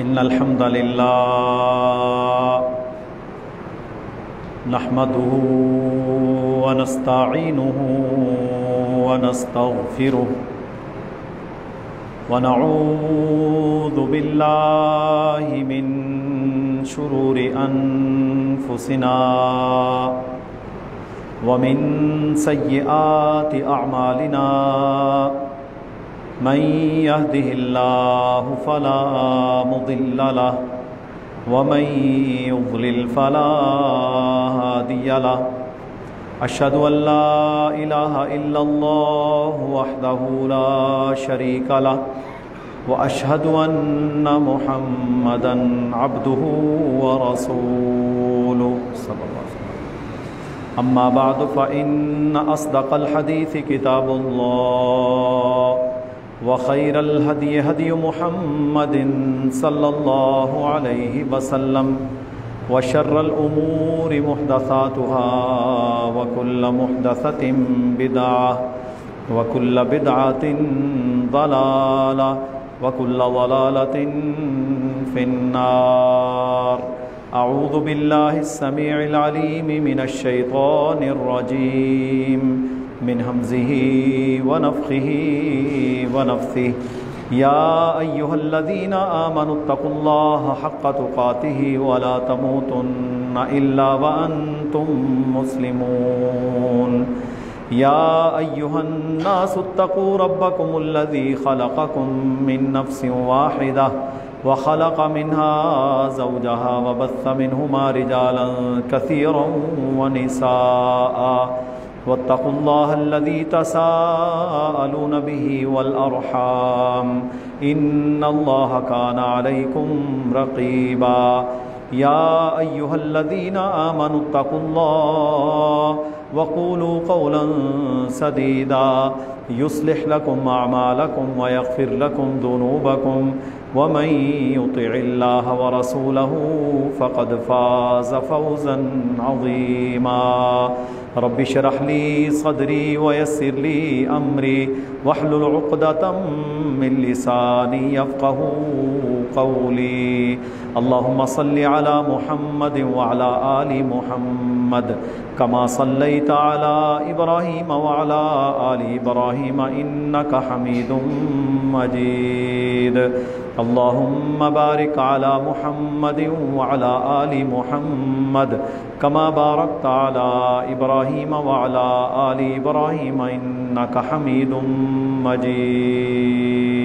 इन्नल हम्दलिल्लाह नहमदुहु व नस्तईनुहु व नस्तगफिरुहु व नऊज़ु बिल्लाहि मिन शुरूरि अनफुसिना व मिन सय्यिआति अअमालिना मन यहदिहिल्लाहु फला मुदिल्ल लहु व मन युद्लिल फला हादिय लहु। अशहदु अल्ला इलाहा इल्लल्लाहु वहदहु ला शरीक लहु व अशहदु अन्ना मुहम्मदन अब्दुहु व रसूलुहु सल्लल्लाहु अलैहि वसल्लम। अम्मा बअद फ़इन्न अस्दक़ल हदीस किताबुल्लाह व खैरल हदी हदी मुहम्मदिन सल्लल्लाहु अलैहि वसल्लम व शर्रल उमूरि मुहदसातुहा व कुल्ल मुहदसतिन बिदअह व कुल्ल बिदअतिन ज़लाला व कुल्ल ज़लालतिन फिन्नार। अऊज़ु बिल्लाहिस समीइल अलीम मिनश शैतानिर रजीम मिन हमज़िही व नफ़्ख़िही व नफ़्सिही। या अय्युहल्लज़ीना आमनुत्तक़ुल्लाहा हक़्क़ तुक़ातिही व ला तमूतुन्ना इल्ला व अंतुम मुस्लिमून। या अय्युहन्नासुत्तक़ू रब्बकुमुल्लज़ी ख़लक़कुम मिन नफ़्सिन वाहिदा व ख़लक़ मिन्हा ज़ौजहा व बस्स मिन्हुमा रिजालन कसीरन व निसाअ वत्तक़ुल्लाहल्लज़ी तसाअलून बिही वल अर्हाम इन्नल्लाहा काना अलैकुम रक़ीबा। या अय्युहल्लज़ीना आमनुत्तक़ुल्लाह वक़ूलू क़ौलन सदीदा युस्लिह लकुम अअमालकुम व यग़फ़िर लकुम ज़ुनूबकुम व मन युतिइल्लाह व रसूलहू फ़क़द फ़ाज़ फ़ौज़न अज़ीमा। रब्बि इश्रह ली सदरी व यस्सिर ली अमरी वहलुल उक़दतम मिन लिसानी यफ़क़हू क़ौली। अल्लाहुम्मा सल्लि अला मुहम्मद व अला आलि मुहम्मद कमा सल्लैता अला इब्राहीम व अला आलि इब्राहीम इन्नका हमीदुम मजीद। अल्लाहुम्मा बारिक अला मुहम्मद व अला आलि मुहम्मद कमा बारकता अला इब्राहीम व अला आलि इब्राहीम इन्नका हमीदुम मजीद।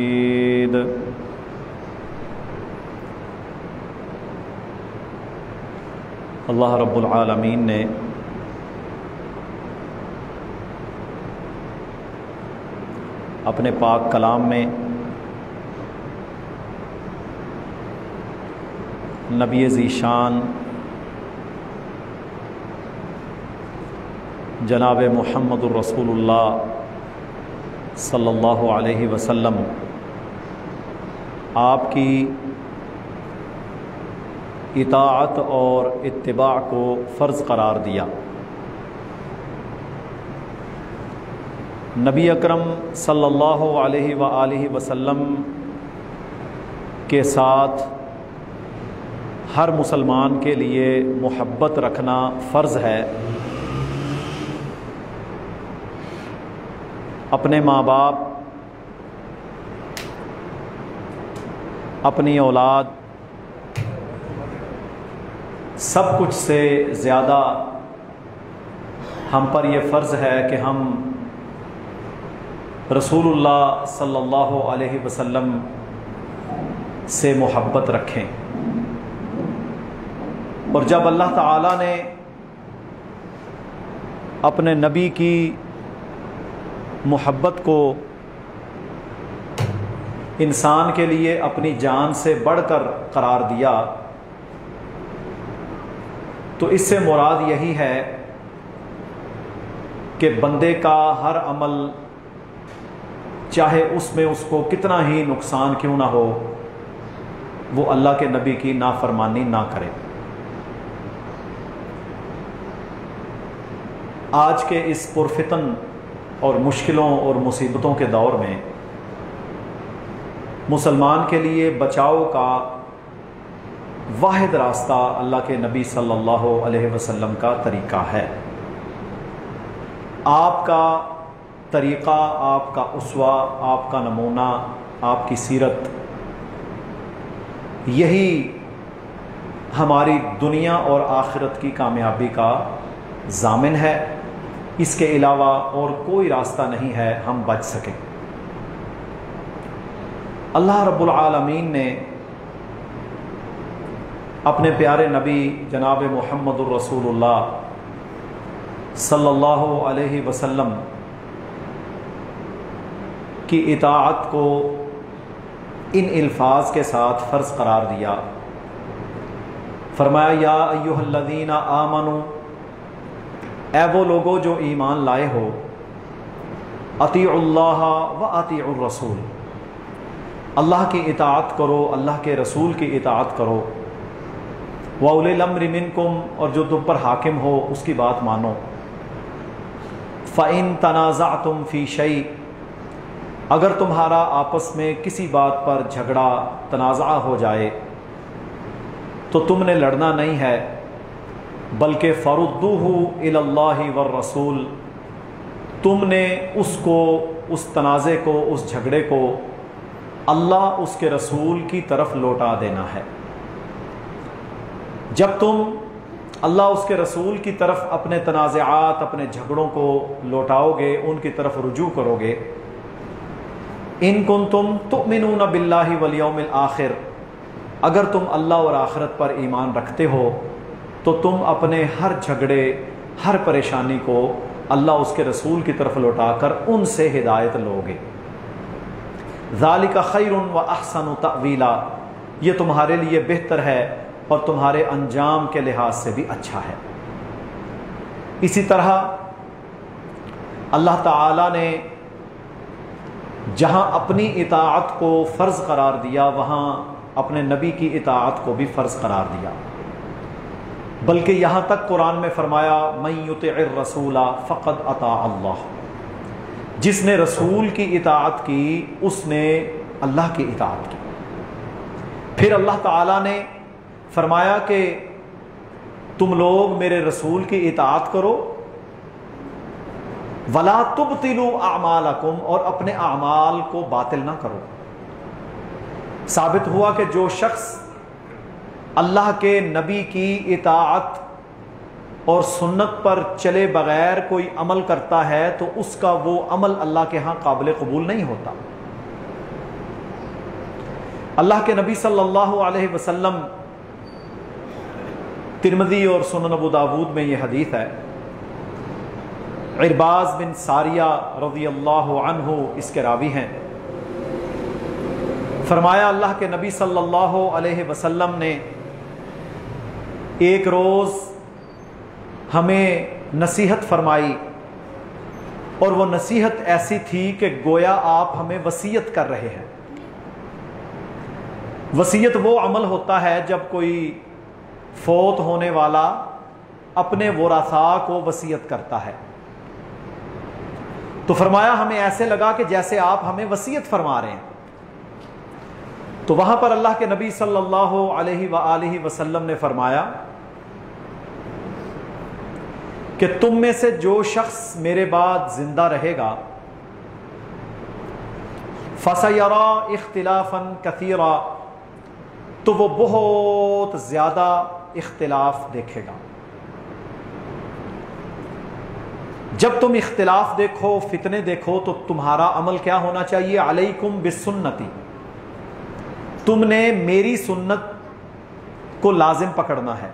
अल्लाह रब्बुल आलमीन ने अपने पाक कलाम में नबी ज़ीशान जनाब मुहम्मदुर रसूलुल्लाह सल्लल्लाहु अलैहि वसल्लम आपकी इताअत और इत्तिबा को फ़र्ज़ करार दिया। नबी अकरम सल्लल्लाहु अलैहि वसल्लम के साथ हर मुसलमान के लिए मोहब्बत रखना फ़र्ज़ है। अपने माँ बाप, अपनी औलाद, सब कुछ से ज़्यादा हम पर यह फ़र्ज़ है कि हम रसूलुल्लाह सल्लल्लाहु अलैहि वसल्लम से मोहब्बत रखें। और जब अल्लाह ताला ने अपने नबी की मोहब्बत को इंसान के लिए अपनी जान से बढ़कर करार दिया, तो इससे मुराद यही है कि बंदे का हर अमल, चाहे उसमें उसको कितना ही नुकसान क्यों ना हो, वो अल्लाह के नबी की नाफरमानी ना करे। आज के इस पुरफितन और मुश्किलों और मुसीबतों के दौर में मुसलमान के लिए बचाव का वाहिद रास्ता अल्लाह के नबी सल्लल्लाहु अलैहि वसल्लम का तरीक़ा है। आपका तरीक़ा, आपका उस्वा, आपका नमूना, आपकी सीरत, यही हमारी दुनिया और आखिरत की कामयाबी का ज़ामिन है। इसके अलावा और कोई रास्ता नहीं है हम बच सकें। अल्लाह रब्बुल आलमीन ने अपने प्यारे नबी जनाब मुहम्मदुर रसूलुल्लाह सल्लल्लाहु अलैहि वसल्लम की इताअत को इन अल्फाज के साथ फ़र्ज़ करार दिया। फरमाया या अय्युहल्लज़ीना आमनू, ऐ वो लोगो जो ईमान लाए हो, अतीउल्लाह व अतीउर रसूल, अल्लाह की इताअत करो, अल्लाह के रसूल की इताअत करो। व उलिल अम्रि मिनकुम, और जो तुम पर हाकिम हो उसकी बात मानो। फ़इन तनाज़अतुम फ़ी शै, अगर तुम्हारा आपस में किसी बात पर झगड़ा तनाज़ा हो जाए तो तुमने लड़ना नहीं है, बल्कि फ़रुद्दूहु इलल्लाहि वर रसूल, तुमने उसको, उस तनाज़े को, उस झगड़े को अल्लाह उसके रसूल की तरफ लौटा देना है। जब तुम अल्लाह उसके रसूल की तरफ अपने तनाज़ात, अपने झगड़ों को लौटाओगे, उनकी तरफ रुजू करोगे, इन कुंतुम तुमिनून बिल्लाहि वल यौमिल आखिर, अगर तुम अल्लाह और आखिरत पर ईमान रखते हो तो तुम अपने हर झगड़े, हर परेशानी को अल्लाह उसके रसूल की तरफ लौटाकर उनसे हिदायत लोगे। ज़ालिका खैरुन व अहसनु तअवीला, ये तुम्हारे लिए बेहतर है और तुम्हारे अंजाम के लिहाज से भी अच्छा है। इसी तरह अल्लाह ताला ने जहाँ अपनी इताअत को फ़र्ज़ करार दिया, वहाँ अपने नबी की इताअत को भी फ़र्ज़ करार दिया। बल्कि यहाँ तक कुरान में फरमाया मन युतिइर रसूला फ़क़द अता अल्लाह, जिसने रसूल की इताअत की उसने अल्लाह की इताअत की। फिर अल्लाह ताला ने फरमाया कि तुम लोग मेरे रसूल की इताअत करो, वला तुबतिलू आमालकुम, और अपने आमाल को बातिल ना करो। साबित हुआ कि जो शख्स अल्लाह के नबी की इताअत और सुन्नत पर चले बगैर कोई अमल करता है तो उसका वो अमल अल्लाह के यहाँ काबिल कबूल नहीं होता। अल्लाह के नबी सल्लल्लाहु अलैहि वसल्लम, तिरमिज़ी और सुनन अबू दाऊद में यह हदीस है, इरबाज़ बिन सारिया रज़ियल्लाहु अन्हु इसके रावी हैं। फरमाया अल्लाह के नबी सल्लल्लाहु अलैहि वसल्लम ने एक रोज़ हमें नसीहत फरमाई, और वो नसीहत ऐसी थी कि गोया आप हमें वसीयत कर रहे हैं। वसीयत वो अमल होता है जब कोई फौत होने वाला अपने वरासा को वसीयत करता है। तो फरमाया हमें ऐसे लगा कि जैसे आप हमें वसीयत फरमा रहे हैं। तो वहां पर अल्लाह के नबी सल्लल्लाहु अलैहि वसल्लम ने फरमाया कि तुम में से जो शख्स मेरे बाद जिंदा रहेगा फसयरा इख्तिलाफन कसीरा, तो वो बहुत ज्यादा इख्तिलाफ देखेगा। जब तुम इख्तिलाफ देखो, फितने देखो, तो तुम्हारा अमल क्या होना चाहिए? अलैकुम बिसुन्नती, तुमने मेरी सुन्नत को लाजिम पकड़ना है।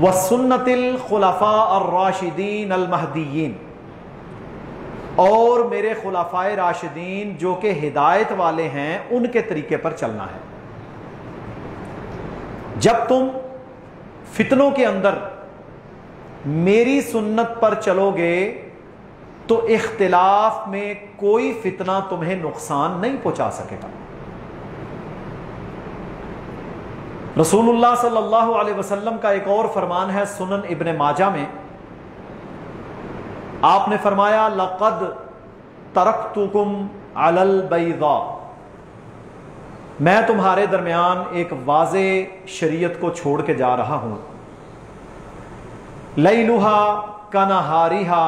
व सुन्नतिल खुलफा ar-राशिदीन अल-महदीयीन, और मेरे खुलफाए राशिदीन जो कि हिदायत वाले हैं उनके तरीके पर चलना है। जब तुम फितनों के अंदर मेरी सुन्नत पर चलोगे तो इख्तिलाफ में कोई फितना तुम्हें नुकसान नहीं पहुंचा सकेगा। रसूलुल्लाह सल्लल्लाहु अलैहि वसल्लम का एक और फरमान है सुनन इब्ने माजा में, आपने फरमाया लक़द तरक्तुकुम अलल बैज़ा, मैं तुम्हारे दरमियान एक वाज़े शरीयत को छोड़ के जा रहा हूं, लैलुहा कनहारिहा,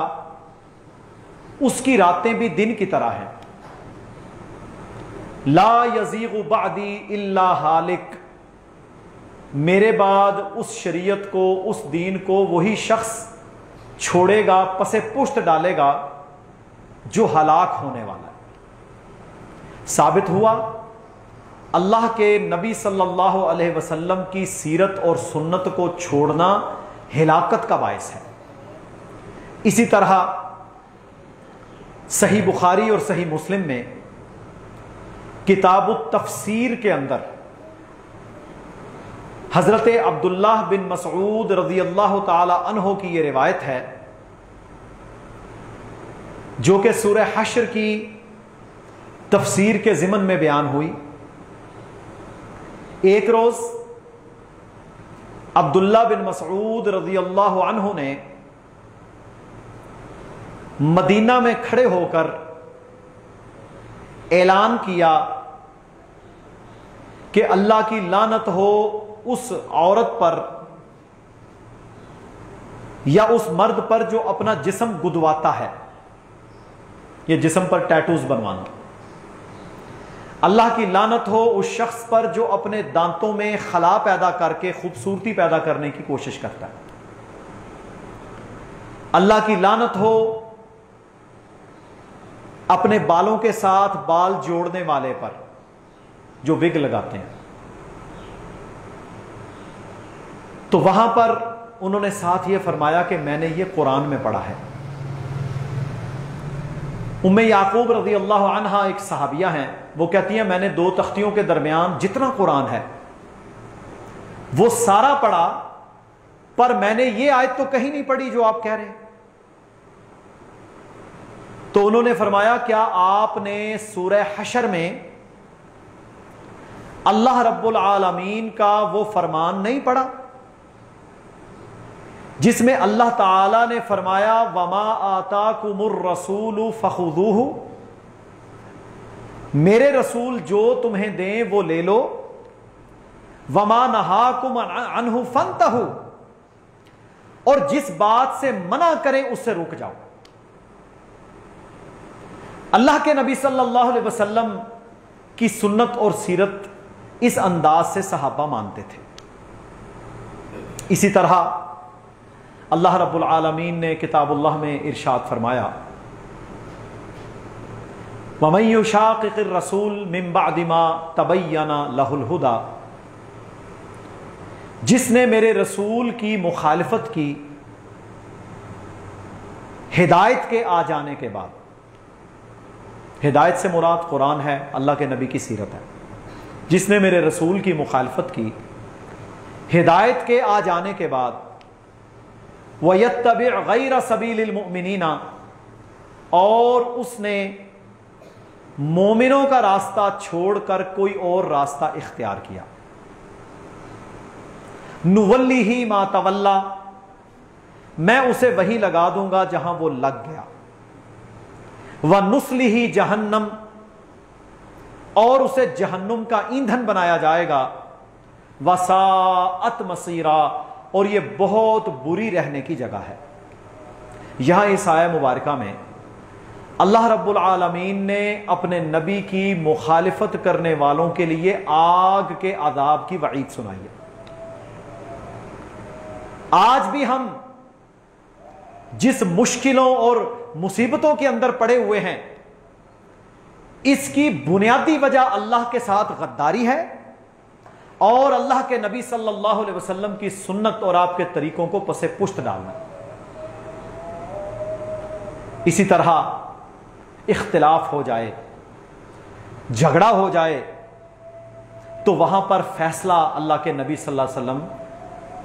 उसकी रातें भी दिन की तरह हैं, ला यज़ीगु बअदी इल्ला हालिक, मेरे बाद उस शरीयत को, उस दीन को वही शख्स छोड़ेगा, पसे पुष्ट डालेगा जो हलाक होने वाला है। साबित हुआ अल्लाह के नबी सल्लल्लाहु अलैहि वसल्लम की सीरत और सुन्नत को छोड़ना हिलाकत का बायस है। इसी तरह सही बुखारी और सही मुस्लिम में किताबुत तफसीर के अंदर हजरत अब्दुल्लाह बिन मसऊद रज़ियल्लाहु ताला अन्हो की यह रिवायत है, जो कि सूरह हश्र की तफसीर के ज़िमन में बयान हुई। एक रोज अब्दुल्लाह बिन मसऊद रज़ियल्लाहु अन्हु ने मदीना में खड़े होकर ऐलान किया कि अल्लाह की लानत हो उस औरत पर या उस मर्द पर जो अपना जिस्म गुदवाता है, ये जिस्म पर टैटूज बनवाना। अल्लाह की लानत हो उस शख्स पर जो अपने दांतों में खला पैदा करके खूबसूरती पैदा करने की कोशिश करता है। अल्लाह की लानत हो अपने बालों के साथ बाल जोड़ने वाले पर जो विग लगाते हैं। तो वहां पर उन्होंने साथ यह फरमाया कि मैंने ये कुरान में पढ़ा है। उम्मे याकूब रज़ी अल्लाह अन्हा एक सहाबिया हैं, वो कहती हैं मैंने दो तख्तियों के दरमियान जितना कुरान है वो सारा पढ़ा, पर मैंने ये आयत तो कहीं नहीं पढ़ी जो आप कह रहे हैं। तो उन्होंने फरमाया क्या आपने सूरह हशर में अल्लाह रब्बुल आलमीन का वो फरमान नहीं पढ़ा जिसमें अल्लाह ताला ने फरमाया वमा आताकुमुर रसूलु फखुदूहु, मेरे रसूल जो तुम्हें दें वो ले लो, वमा नहाकुम अन्हु फंतहु, और जिस बात से मना करें उससे रुक जाओ। अल्लाह के नबी सल्लल्लाहु अलैहि वसल्लम की सुन्नत और सीरत इस अंदाज से सहाबा मानते थे। इसी तरह अल्लाह रब्बुल आलमीन ने किताबुल्लाह में इरशाद फरमाया वमन युशाक़िक़िर रसूल मिन बअदि मा तबय्यना लहुल हुदा, जिसने मेरे रसूल की मुखालिफत की हिदायत के आ जाने के बाद, हिदायत से मुराद कुरान है, अल्लाह के नबी की सीरत है। जिसने मेरे रसूल की मुखालिफत की हिदायत के आ जाने के बाद, वयत्तबि' गैर सबीलिल मुमिनीना, और उसने मोमिनों का रास्ता छोड़कर कोई और रास्ता इख्तियार किया, नुवल्लिही मा तवल्ला, मैं उसे वही लगा दूंगा जहां वो लग गया, व नुस्लिही जहन्नम, और उसे जहन्नुम का ईंधन बनाया जाएगा, वसाअत मसीरा, और ये बहुत बुरी रहने की जगह है। यहां इस आया मुबारका में अल्लाह रब्बुल आलमीन ने अपने नबी की मुखालिफत करने वालों के लिए आग के अजाब की वईद सुनाई है। आज भी हम जिस मुश्किलों और मुसीबतों के अंदर पड़े हुए हैं, इसकी बुनियादी वजह अल्लाह के साथ गद्दारी है और अल्लाह के नबी सल्लल्लाहु अलैहि वसल्लम की सुन्नत और आपके तरीकों को पसे पुष्ट डालना। इसी तरह इख्तिलाफ हो जाए, झगड़ा हो जाए, तो वहां पर फैसला अल्लाह के नबी सल्लल्लाहु अलैहि वसल्लम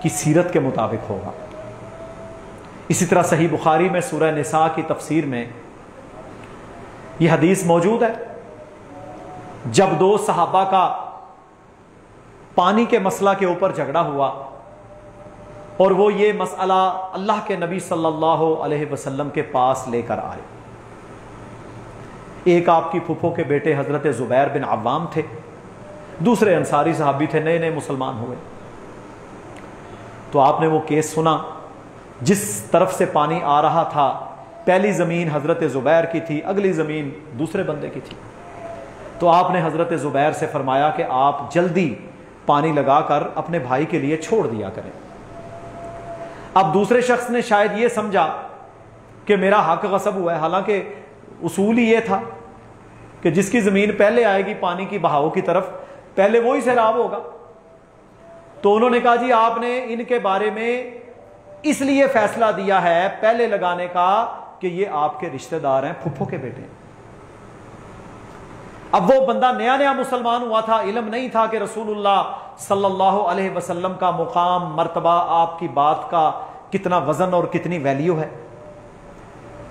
की सीरत के मुताबिक होगा। इसी तरह सही बुखारी में सूरह निसा की तफसीर में यह हदीस मौजूद है, जब दो सहाबा का पानी के मसला के ऊपर झगड़ा हुआ और वो ये मसला अल्लाह के नबी सल्लल्लाहु अलैहि वसल्लम के पास लेकर आए। एक आपकी फूफो के बेटे हजरत जुबैर बिन अव्वाम थे, दूसरे अंसारी सहाबी थे, नए नए मुसलमान हुए। तो आपने वो केस सुना, जिस तरफ से पानी आ रहा था, पहली ज़मीन हज़रत ज़ुबैर की थी, अगली ज़मीन दूसरे बंदे की थी। तो आपने हज़रत ज़ुबैर से फरमाया कि आप जल्दी पानी लगाकर अपने भाई के लिए छोड़ दिया करें। अब दूसरे शख्स ने शायद ये समझा कि मेरा हक गसब हुआ है, हालांकि उसूल ही ये था कि जिसकी ज़मीन पहले आएगी पानी की बहाव की तरफ, पहले वो ही सैलाब होगा। तो उन्होंने कहा जी आपने इनके बारे में इसलिए फैसला दिया है पहले लगाने का कि ये आपके रिश्तेदार हैं, फुफ्फो के बेटे। अब वो बंदा नया नया मुसलमान हुआ था, इल्म नहीं था कि रसूलुल्लाह सल्लल्लाहु अलैहि वसल्लम का मुकाम, मर्तबा, आपकी बात का कितना वजन और कितनी वैल्यू है।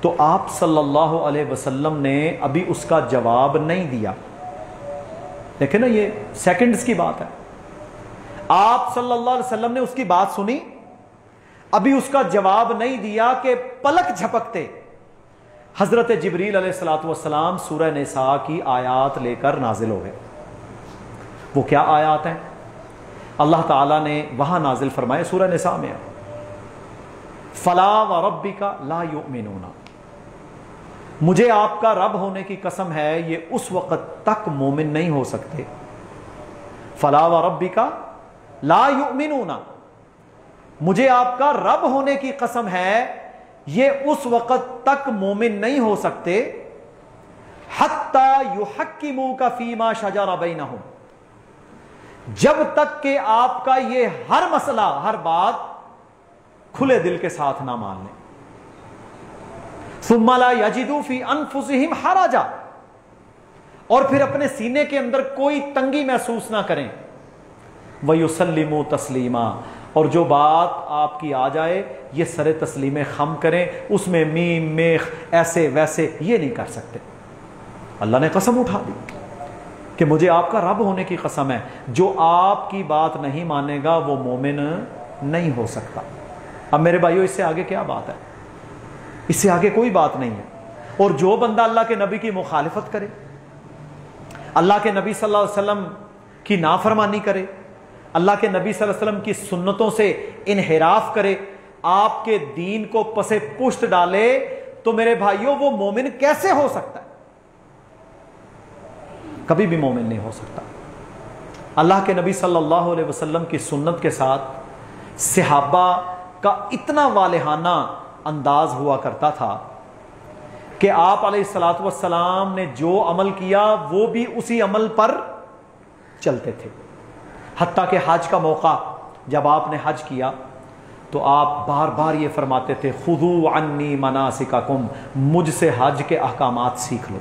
तो आप सल्लल्लाहु अलैहि वसल्लम ने अभी उसका जवाब नहीं दिया। देखे ना, ये सेकंड्स की बात है। आप सल्लल्लाहु अलैहि वसल्लम ने उसकी बात सुनी, अभी उसका जवाब नहीं दिया कि पलक झपकते हजरत जिब्रील अलैहिस्सलातु वस्सलाम सूरह निसा की आयात लेकर नाजिल हो गए। वो क्या आयात हैं? अल्लाह ताला ने वहां नाजिल फरमाए सूरह निसा में, फला व रब्बिका ला युमिनूना, मुझे आपका रब होने की कसम है ये उस वक़्त तक मोमिन नहीं हो सकते। फला व रब्बिका ला युमिनूना, मुझे आपका रब होने की कसम है ये उस वक़्त तक मोमिन नहीं हो सकते, हत्ता युहक्किमूका फीमा शजरा बैनहुम, जब तक कि आपका ये हर मसला, हर बात खुले दिल के साथ ना मान लें। सुम्मा ला यजिदू फी अनफुसिहिम हराजा, और फिर अपने सीने के अंदर कोई तंगी महसूस ना करें। वयुसल्लिमू तस्लीमा, और जो बात आपकी आ जाए ये सरे तस्लीम खम करें, उसमें मीम मेख ऐसे वैसे ये नहीं कर सकते। अल्लाह ने कसम उठा दी कि मुझे आपका रब होने की कसम है, जो आपकी बात नहीं मानेगा वो मोमिन नहीं हो सकता। अब मेरे भाइयों, इससे आगे क्या बात है? इससे आगे कोई बात नहीं है। और जो बंदा अल्लाह के नबी की मुखालिफत करे, अल्लाह के नबी सल्लल्लाहु अलैहि वसल्लम की नाफरमानी करे, अल्लाह के नबी सल्लल्लाहु अलैहि वसल्लम की सुन्नतों से इनहिराफ करे, आपके दीन को पसे पुष्ट डाले, तो मेरे भाइयों वो मोमिन कैसे हो सकता है? कभी भी मोमिन नहीं हो सकता। अल्लाह के नबी सल्लल्लाहु अलैहि वसल्लम की सुन्नत के साथ सहाबा का इतना वालेहाना अंदाज हुआ करता था कि आप अलैहिस्सलातु वस्सलाम ने जो अमल किया वो भी उसी अमल पर चलते थे। हत्ता के हज का मौका जब आपने हज किया तो आप बार बार ये फरमाते थे, खुदू अन्नी मनासिकाकुम, मुझसे हज के अहकामात सीख लो।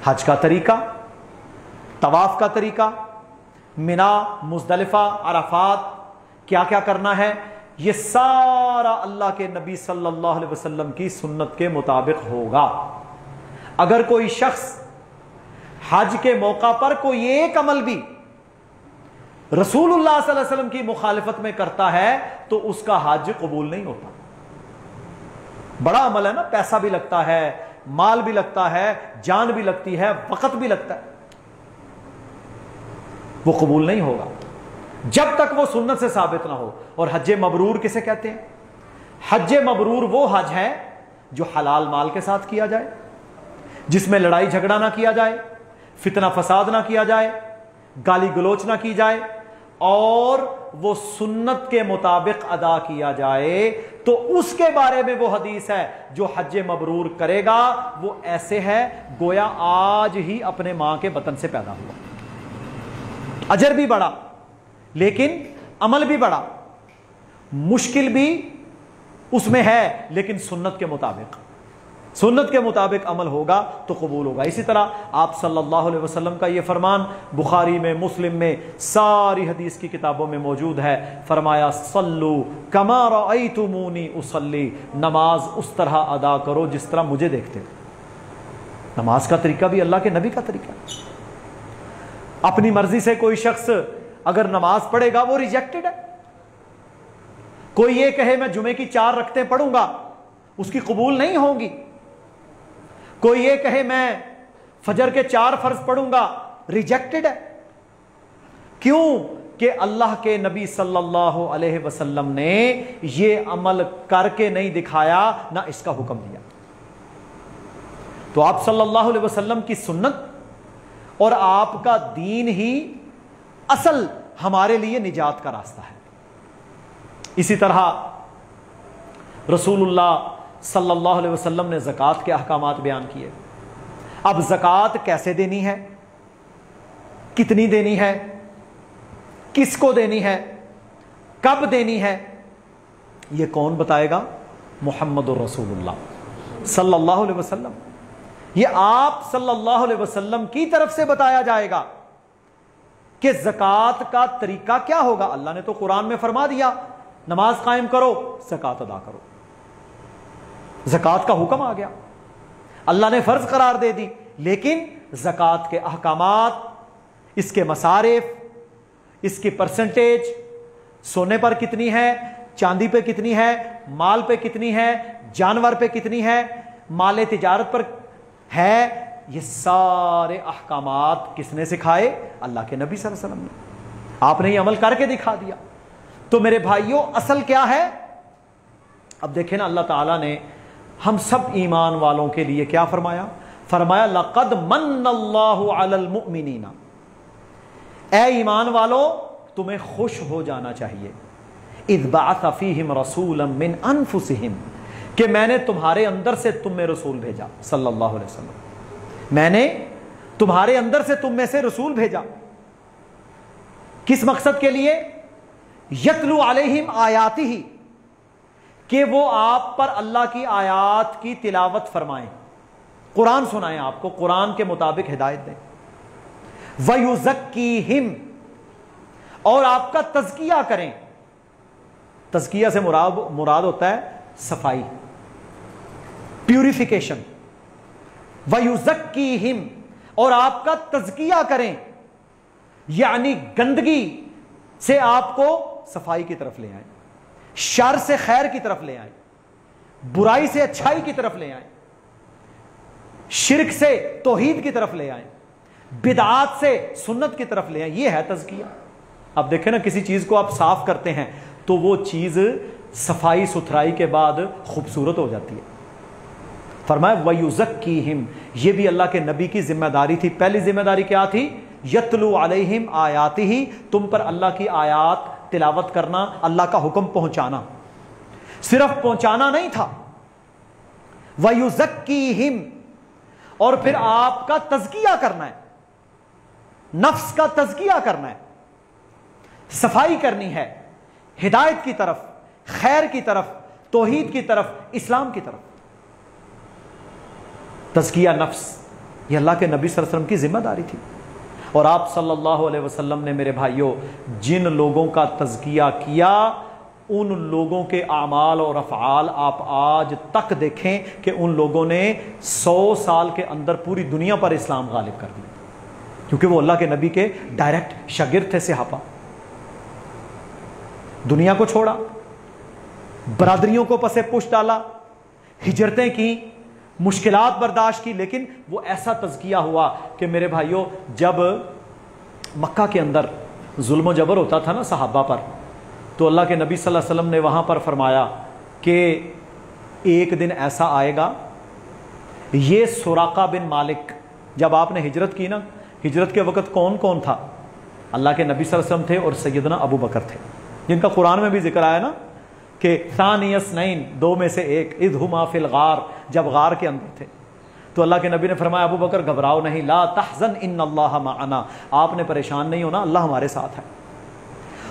हज का तरीका, तवाफ का तरीका, मिना, मुज़दलिफा, अराफात, क्या क्या करना है, ये सारा अल्लाह के नबी सल्लल्लाहु अलैहि वसल्लम की सुन्नत के मुताबिक होगा। अगर कोई शख्स हज के मौका पर कोई एक अमल भी रसूलुल्लाह सल्लल्लाहु अलैहि वसल्लम की मुखालिफत में करता है तो उसका हज कबूल नहीं होता। बड़ा अमल है ना, पैसा भी लगता है, माल भी लगता है, जान भी लगती है, वक़्त भी लगता है, वो कबूल नहीं होगा जब तक वो सुन्नत से साबित ना हो। और हज मबरूर किसे कहते हैं? हज मबरूर वो हज है जो हलाल माल के साथ किया जाए, जिसमें लड़ाई झगड़ा ना किया जाए, फितना फसाद ना किया जाए, गाली गलोच ना की जाए, और वो सुन्नत के मुताबिक अदा किया जाए। तो उसके बारे में वो हदीस है, जो हज मबरूर करेगा वो ऐसे है गोया आज ही अपने मां के बतन से पैदा हुआ। अजर भी बड़ा, लेकिन अमल भी बड़ा, मुश्किल भी उसमें है, लेकिन सुन्नत के मुताबिक अमल होगा तो कबूल होगा। इसी तरह आप सल्लल्लाहु अलैहि वसल्लम का यह फरमान बुखारी में, मुस्लिम में, सारी हदीस की किताबों में मौजूद है। फरमाया, सल्लू कमा रअयतुमूनी उसल्ली, नमाज उस तरह अदा करो जिस तरह मुझे देखते हो। नमाज का तरीका भी अल्लाह के नबी का तरीका। अपनी मर्जी से कोई शख्स अगर नमाज पढ़ेगा वो रिजेक्टेड है। कोई ये कहे मैं जुमे की 4 रकतें पढ़ूंगा, उसकी कबूल नहीं होगी। कोई ये कहे मैं फजर के 4 फर्ज पढ़ूंगा, रिजेक्टेड है। क्यों कि अल्लाह के नबी सल्लल्लाहु अलैहि वसल्लम ने यह अमल करके नहीं दिखाया, ना इसका हुक्म दिया। तो आप सल्लल्लाहु अलैहि वसल्लम की सुन्नत और आपका दीन ही असल हमारे लिए निजात का रास्ता है। इसी तरह रसूलुल्लाह सल्लल्लाहु अलैहि वसल्लम ने ज़कात के अहकामात बयान किए। अब ज़कात कैसे देनी है, कितनी देनी है, किसको देनी है, कब देनी है, यह कौन बताएगा? मुहम्मदुर रसूलुल्लाह सल्लल्लाहु अलैहि वसल्लम। यह आप सल्लल्लाहु अलैहि वसल्लम की तरफ से बताया जाएगा कि ज़कात का तरीका क्या होगा। अल्लाह ने तो कुरान में फरमा दिया, नमाज कायम करो, ज़कात अदा करो। ज़कात का हुक्म आ गया, अल्लाह ने फर्ज करार दे दी। लेकिन ज़कात के अहकामात, इसके मसारिफ, इसकी परसेंटेज, सोने पर कितनी है, चांदी पे कितनी है, माल पे कितनी है, जानवर पे कितनी है, माल तिजारत पर है, ये सारे अहकामात किसने सिखाए? अल्लाह के नबी सल्लल्लाहु अलैहि वसल्लम ने। आपने ये अमल करके दिखा दिया। तो मेरे भाइयों, असल क्या है? अब देखें ना, अल्लाह ताला ने हम सब ईमान वालों के लिए क्या फरमाया? फरमाया लक़द मन्नल्लाहु अलल मुमिनीना। ऐ ईमान वालों, तुम्हें खुश हो जाना चाहिए। इज़ बअस फ़ीहिम रसूलन मिन अनफुसिहिम, कि मैंने तुम्हारे अंदर से तुम में रसूल भेजा। सल्लल्लाहु अलैहि वसल्लम, मैंने तुम्हारे अंदर से तुम में से रसूल भेजा। किस मकसद के लिए? यतलू अलैहिम आयातिही, कि वो आप पर अल्लाह की आयात की तिलावत फरमाएं, कुरान सुनाएं, आपको कुरान के मुताबिक हिदायत दें। वयुज़क्कीहिम, और आपका तज़किया करें। तज़किया से मुराद होता है सफाई, प्यूरिफिकेशन। वयुज़क्कीहिम, और आपका तज़किया करें, यानी गंदगी से आपको सफाई की तरफ ले आए, शर से खैर की तरफ ले आए, बुराई से अच्छाई की तरफ ले आए, शिर्क से तौहीद की तरफ ले आए, बिदआत से सुन्नत की तरफ ले आए। यह है तज़किया। अब देखें ना, किसी चीज को आप साफ करते हैं तो वो चीज सफाई सुथराई के बाद खूबसूरत हो जाती है। फरमाया वयुज़क्कीहिम, ये भी अल्लाह के नबी की जिम्मेदारी थी। पहली जिम्मेदारी क्या थी? यतलू अलैहिम आयातिही, तुम पर अल्लाह की आयात तिलावत करना, अल्लाह का हुक्म पहुंचाना। सिर्फ पहुंचाना नहीं था, वयुज़क्कीहिम, और फिर आपका तज़किया करना है, नफ्स का तज़किया करना है, सफाई करनी है, हिदायत की तरफ, खैर की तरफ, तौहीद की तरफ, इस्लाम की तरफ। तज़किया नफ्स, यह अल्लाह के नबी सल्लल्लाहु अलैहि वसल्लम की जिम्मेदारी थी। और आप सल्लल्लाहु अलैहि वसल्लम ने मेरे भाइयों जिन लोगों का तज़किया किया, उन लोगों के आमाल और अफ़आल आप आज तक देखें कि उन लोगों ने 100 साल के अंदर पूरी दुनिया पर इस्लाम गालिब कर दिया, क्योंकि वो अल्लाह के नबी के डायरेक्ट शागिर्द थे, सहाबा। दुनिया को छोड़ा, बरादरियों को पसे पुश डाला, हिजरतें की, मुश्किलात बर्दाश्त की, लेकिन वो ऐसा तज़किया हुआ कि मेरे भाइयों, जब मक्का के अंदर जुल्म व जबर होता था ना सहाबा पर, तो अल्लाह के नबी सल्लल्लाहु अलैहि वसल्लम ने वहाँ पर फरमाया कि एक दिन ऐसा आएगा, ये सुराका बिन मालिक, जब आपने हिजरत की ना, हिजरत के वक़्त कौन कौन था? अल्लाह के नबी सल्लल्लाहु अलैहि वसल्लम थे और सैयदना अबू बकर थे, जिनका कुरान में भी जिक्र आया ना कि सानियस्नैन, दो में से एक, इज़ हुमा फिल गार, जब गार के अंदर थे। तो अल्लाह के नबी ने फरमाया, अबू बकर घबराओ नहीं, ला तहज़न इन्नल्लाह माअना, आपने परेशान नहीं होना, अल्लाह हमारे साथ है।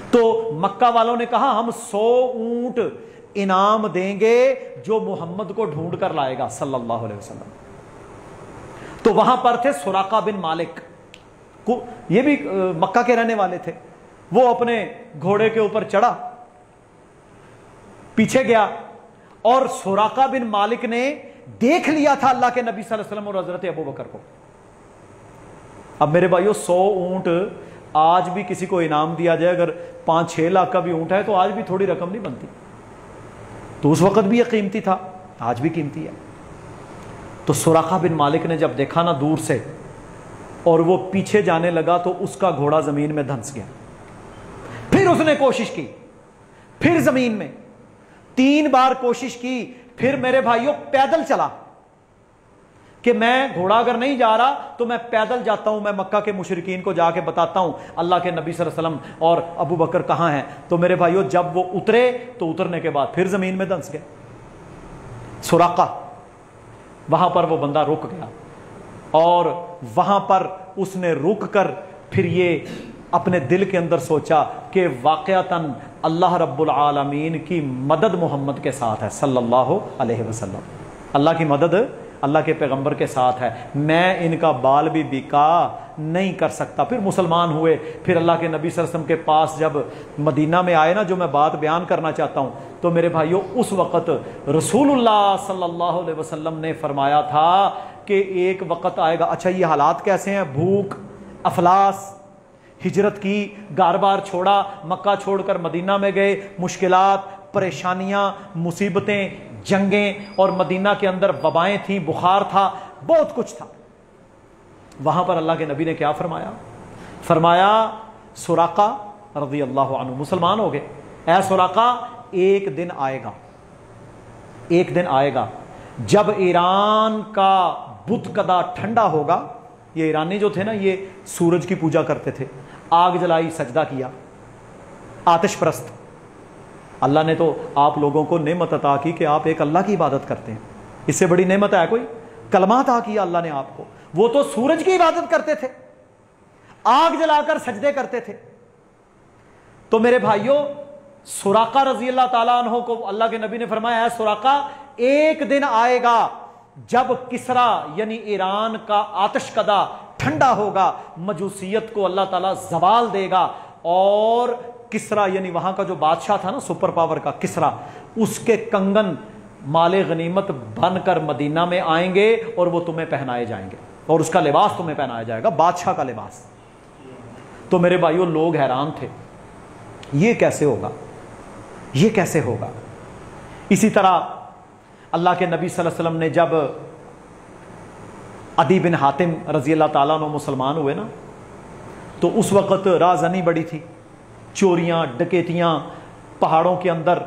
तो मक्का वालों ने कहा, हम 100 ऊंट इनाम देंगे जो मोहम्मद को ढूंढ कर लाएगा सल्लल्लाहु अलैहि वसल्लम। तो वहां पर थे सुराका बिन मालिक, ये भी मक्का के रहने वाले थे। वो अपने घोड़े के ऊपर चढ़ा, पीछे गया, और सुराका बिन मालिक ने देख लिया था अल्लाह के नबी सल्लल्लाहु अलैहि वसल्लम और हजरत अबू बकर को। अब मेरे भाइयों, 100 ऊंट आज भी किसी को इनाम दिया जाए, अगर 5-6 लाख का भी ऊंट है, तो आज भी थोड़ी रकम नहीं बनती। तो उस वक्त भी यह कीमती था, आज भी कीमती है। तो सुराका बिन मालिक ने जब देखा ना दूर से, और वो पीछे जाने लगा, तो उसका घोड़ा जमीन में धंस गया। फिर उसने कोशिश की, फिर जमीन में 3 बार कोशिश की, फिर मेरे भाइयों पैदल चला कि मैं घोड़ा अगर नहीं जा रहा तो मैं पैदल जाता हूं, मैं मक्का के मुशरिकीन को जाके बताता हूं अल्लाह के नबी सल्लल्लाहु अलैहि वसल्लम और अबू बकर कहां हैं। तो मेरे भाइयों जब वो उतरे तो उतरने के बाद फिर जमीन में धंस गए। सुराका, वहां पर वो बंदा रुक गया और वहां पर उसने रुक कर फिर ये अपने दिल के अंदर सोचा कि वाकयातन अल्लाह रब्बुल आलमीन की मदद मोहम्मद के साथ है सल्लल्लाहु अलैहि वसल्लम। अल्लाह की मदद अल्लाह के पैगंबर के साथ है, मैं इनका बाल भी बिका नहीं कर सकता। फिर मुसलमान हुए, फिर अल्लाह के नबी सल्लल्लाहु अलैहि वसल्लम के पास जब मदीना में आए ना, जो मैं बात बयान करना चाहता हूँ, तो मेरे भाइयों उस वक़्त रसूलुल्लाह सल्लल्लाहु अलैहि वसल्लम ने फरमाया था कि एक वक़्त आएगा। अच्छा ये हालात कैसे हैं? भूख, अफलास, हिजरत की, घर बार छोड़ा, मक्का छोड़कर मदीना में गए, मुश्किलात, परेशानियां, मुसीबतें, जंगें, और मदीना के अंदर वबाएं थी, बुखार था, बहुत कुछ था। वहां पर अल्लाह के नबी ने क्या फरमाया? फरमाया सुराका रज़ी अल्लाह अन्हु मुसलमान हो गए। ऐ सुराका, एक दिन आएगा, एक दिन आएगा जब ईरान का बुत कदा ठंडा होगा। ये ईरानी जो थे ना, ये सूरज की पूजा करते थे, आग जलाई, सजदा किया, आतिश परस्त। अल्लाह ने तो आप लोगों को नेमत अता की कि आप एक अल्लाह की इबादत करते हैं, इससे बड़ी नेमत है कोई? कलमा अता किया अल्लाह ने आपको। वो तो सूरज की इबादत करते थे, आग जलाकर सजदे करते थे। तो मेरे भाइयों सुराका रजी अल्लाह ताला अन्हो को अल्लाह के नबी ने फरमाया, है सुराका, एक दिन आएगा जब किसरा यानी ईरान का आतिशकदा ठंडा होगा, मजूसियत को अल्लाह ताला जवाल देगा, और किसरा यानी वहां का जो बादशाह था ना, सुपर पावर का किसरा, उसके कंगन माले गनीमत बनकर मदीना में आएंगे और वो तुम्हें पहनाए जाएंगे, और उसका लिबास तुम्हें पहनाया जाएगा, बादशाह का लिबास। तो मेरे भाइयों लोग हैरान थे, ये कैसे होगा, ये कैसे होगा? इसी तरह अल्लाह के नबी सल्लल्लाहु अलैहि वसल्लम ने जब अदी बिन हातिम रजी अल्लाह ताला अन्हु मुसलमान हुए ना, तो उस वक़्त राजनी बड़ी थी, चोरियां, डकैतियां, पहाड़ों के अंदर,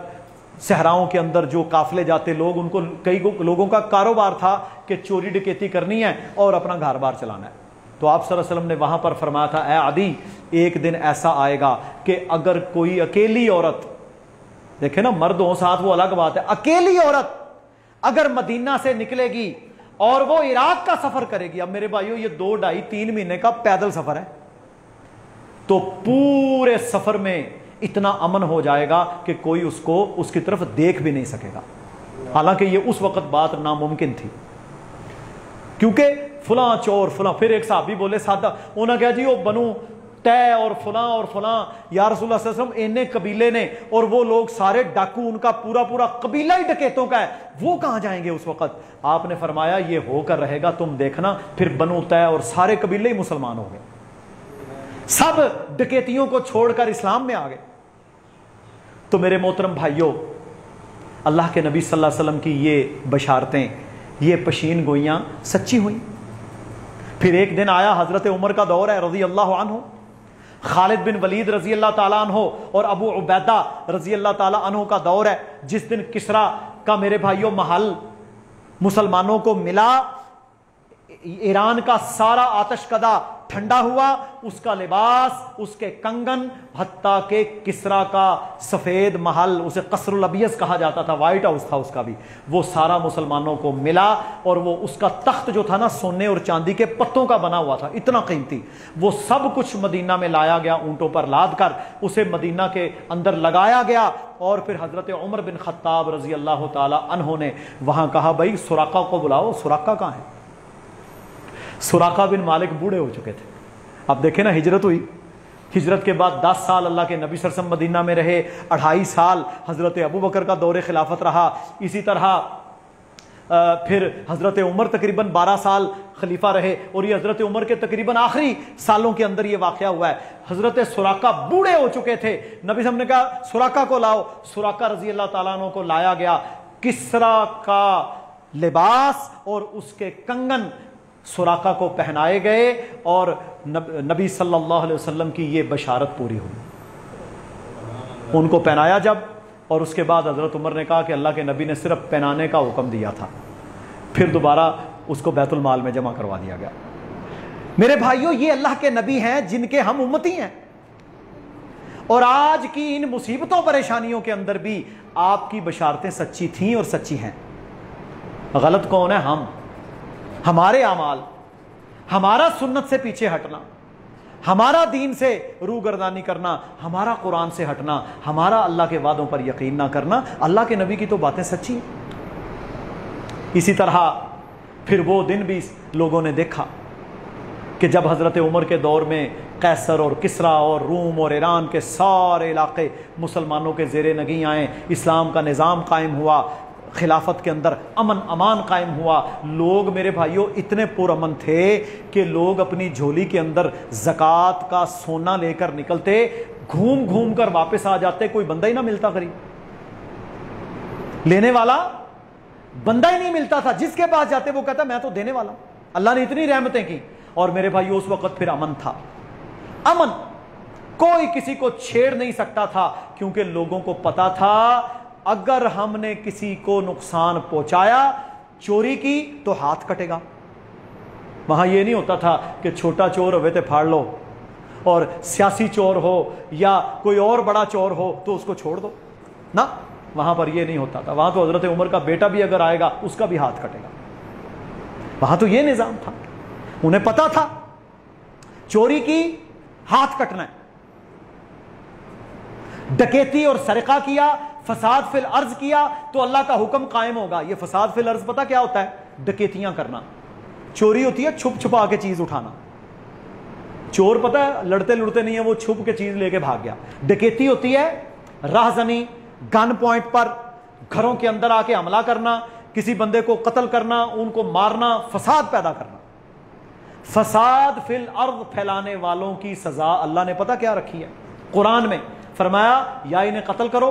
सहराओं के अंदर जो काफिले जाते लोग, उनको कई लोगों का कारोबार था कि चोरी डकैती करनी है और अपना घर बार चलाना है। तो आप सल्लल्लाहु अलैहि वसल्लम ने वहां पर फरमाया था, ए अदी, एक दिन ऐसा आएगा कि अगर कोई अकेली औरत, देखे ना मर्द हो साथ वो अलग बात है, अकेली औरत अगर मदीना से निकलेगी और वो इराक का सफर करेगी, अब मेरे भाइयों ये 2, 2.5, 3 महीने का पैदल सफर है, तो पूरे सफर में इतना अमन हो जाएगा कि कोई उसको उसकी तरफ देख भी नहीं सकेगा। हालांकि ये उस वक्त बात नामुमकिन थी, क्योंकि फुला चोर फुला, फिर एक साहबी बोले सादा, उन्होंने कहा जी वो बनू तय और फुला या रसूलुल्लाह सल्लल्लाहु अलैहि वसल्लम, इन्हें कबीले ने, और वो लोग सारे डाकू, उनका पूरा पूरा कबीला ही डकैतों का है, वो कहां जाएंगे उस वक्त? आपने फरमाया ये होकर रहेगा, तुम देखना, फिर बनु तय और सारे कबीले ही मुसलमान हो गए, सब डकैतियों को छोड़कर इस्लाम में आ गए। तो मेरे मोहतरम भाइयों, अल्लाह के नबी सल्लल्लाहु अलैहि वसल्लम की ये बशारतें, ये पशीन गोइयां सच्ची हुई। फिर एक दिन आया, हजरत उमर का दौर है रजी अल्लाह अन्हु, खालिद बिन वलीद रजी अल्लाह ताला अन्हु और अबू उबैदा रजी अल्लाह ताला अन्हु का दौर है, जिस दिन किसरा का मेरे भाइयों महल मुसलमानों को मिला, ईरान का सारा आतिशकदा ठंडा हुआ, उसका लिबास, उसके कंगन, हत्ता के किसरा का सफेद महल, उसे कसरुल अबियस कहा जाता था, व्हाइट हाउस था उसका भी, वो सारा मुसलमानों को मिला, और वो उसका तख्त जो था ना, सोने और चांदी के पत्तों का बना हुआ था, इतना कीमती, वो सब कुछ मदीना में लाया गया, ऊंटों पर लाद कर उसे मदीना के अंदर लगाया गया। और फिर हजरत उमर बिन खत्ताब रजी अल्लाह ताला अन्हु ने वहां कहा, भाई सुराका को बुलाओ। सुराका कहां है? सुराका बिन मालिक बूढ़े हो चुके थे। अब देखे ना, हिजरत हुई, हिजरत के बाद 10 साल अल्लाह के नबी सल्लल्लाहु अलैहि वसल्लम मदीना में रहे, 2.5 साल हजरत अबू बकर का दौरे खिलाफत रहा, इसी तरह फिर हजरत उमर तकरीबन 12 साल खलीफा रहे, और ये हजरत उमर के तकरीबन आखिरी सालों के अंदर ये वाकया हुआ है। हजरत सुराका बूढ़े हो चुके थे, नबी साहब ने कहा सुराका को लाओ। सुराका रजी अल्लाह ताला अन्हु को लाया गया, किसरा का लिबास और उसके कंगन सुराका को पहनाए गए, और नबी सल्लल्लाहु अलैहि वसल्लम की ये बशारत पूरी हुई। उनको पहनाया जब, और उसके बाद हज़रत उमर ने कहा कि अल्लाह के नबी ने सिर्फ पहनाने का हुक्म दिया था, फिर दोबारा उसको बैतुल माल में जमा करवा दिया गया। मेरे भाइयों, ये अल्लाह के नबी हैं जिनके हम उम्मती हैं, और आज की इन मुसीबतों परेशानियों के अंदर भी आपकी बशारतें सच्ची थीं और सच्ची हैं। गलत कौन है? हम, हमारे अमाल, हमारा सुन्नत से पीछे हटना, हमारा दीन से रूगर्दानी करना, हमारा कुरान से हटना, हमारा अल्लाह के वादों पर यकीन ना करना। अल्लाह के नबी की तो बातें सच्ची हैं। इसी तरह फिर वो दिन भी लोगों ने देखा कि जब हज़रत उमर के दौर में कैसर और किसरा और रूम और ईरान के सारे इलाके मुसलमानों के ज़ेरे नगी आए, इस्लाम का निज़ाम कायम हुआ, खिलाफत के अंदर अमन अमान कायम हुआ। लोग मेरे भाइयों इतने पुरअमन थे कि लोग अपनी झोली के अंदर ज़कात का सोना लेकर निकलते, घूम घूम कर वापस आ जाते, कोई बंदा ही ना मिलता करीब, लेने वाला बंदा ही नहीं मिलता था। जिसके पास जाते वो कहता मैं तो देने वाला। अल्लाह ने इतनी रहमतें की। और मेरे भाइयों उस वक्त फिर अमन था, अमन, कोई किसी को छेड़ नहीं सकता था, क्योंकि लोगों को पता था अगर हमने किसी को नुकसान पहुंचाया, चोरी की, तो हाथ कटेगा। वहां यह नहीं होता था कि छोटा चोर हुए थे फाड़ लो, और सियासी चोर हो या कोई और बड़ा चोर हो तो उसको छोड़ दो ना, वहां पर यह नहीं होता था। वहां तो हजरत उमर का बेटा भी अगर आएगा उसका भी हाथ कटेगा। वहां तो यह निजाम था। उन्हें पता था चोरी की हाथ कटना है, डकैती और सरका किया, फसाद फिल अर्ज किया तो अल्लाह का हुक्म कायम होगा। यह फसाद फिल अर्ज पता क्या होता है? डकैतियां करना। चोरी होती है छुप छुपा के चीज उठाना। चोर पता है लड़ते लुड़ते नहीं है, वो छुप के चीज लेके भाग गया। डकैती होती है राहजनी, गन पॉइंट पर घरों के अंदर आके हमला करना, किसी बंदे को कत्ल करना, उनको मारना, फसाद पैदा करना। फसाद फिल अर्द फैलाने वालों की सजा अल्लाह ने पता क्या रखी है? कुरान में फरमाया या इन्हें कत्ल करो,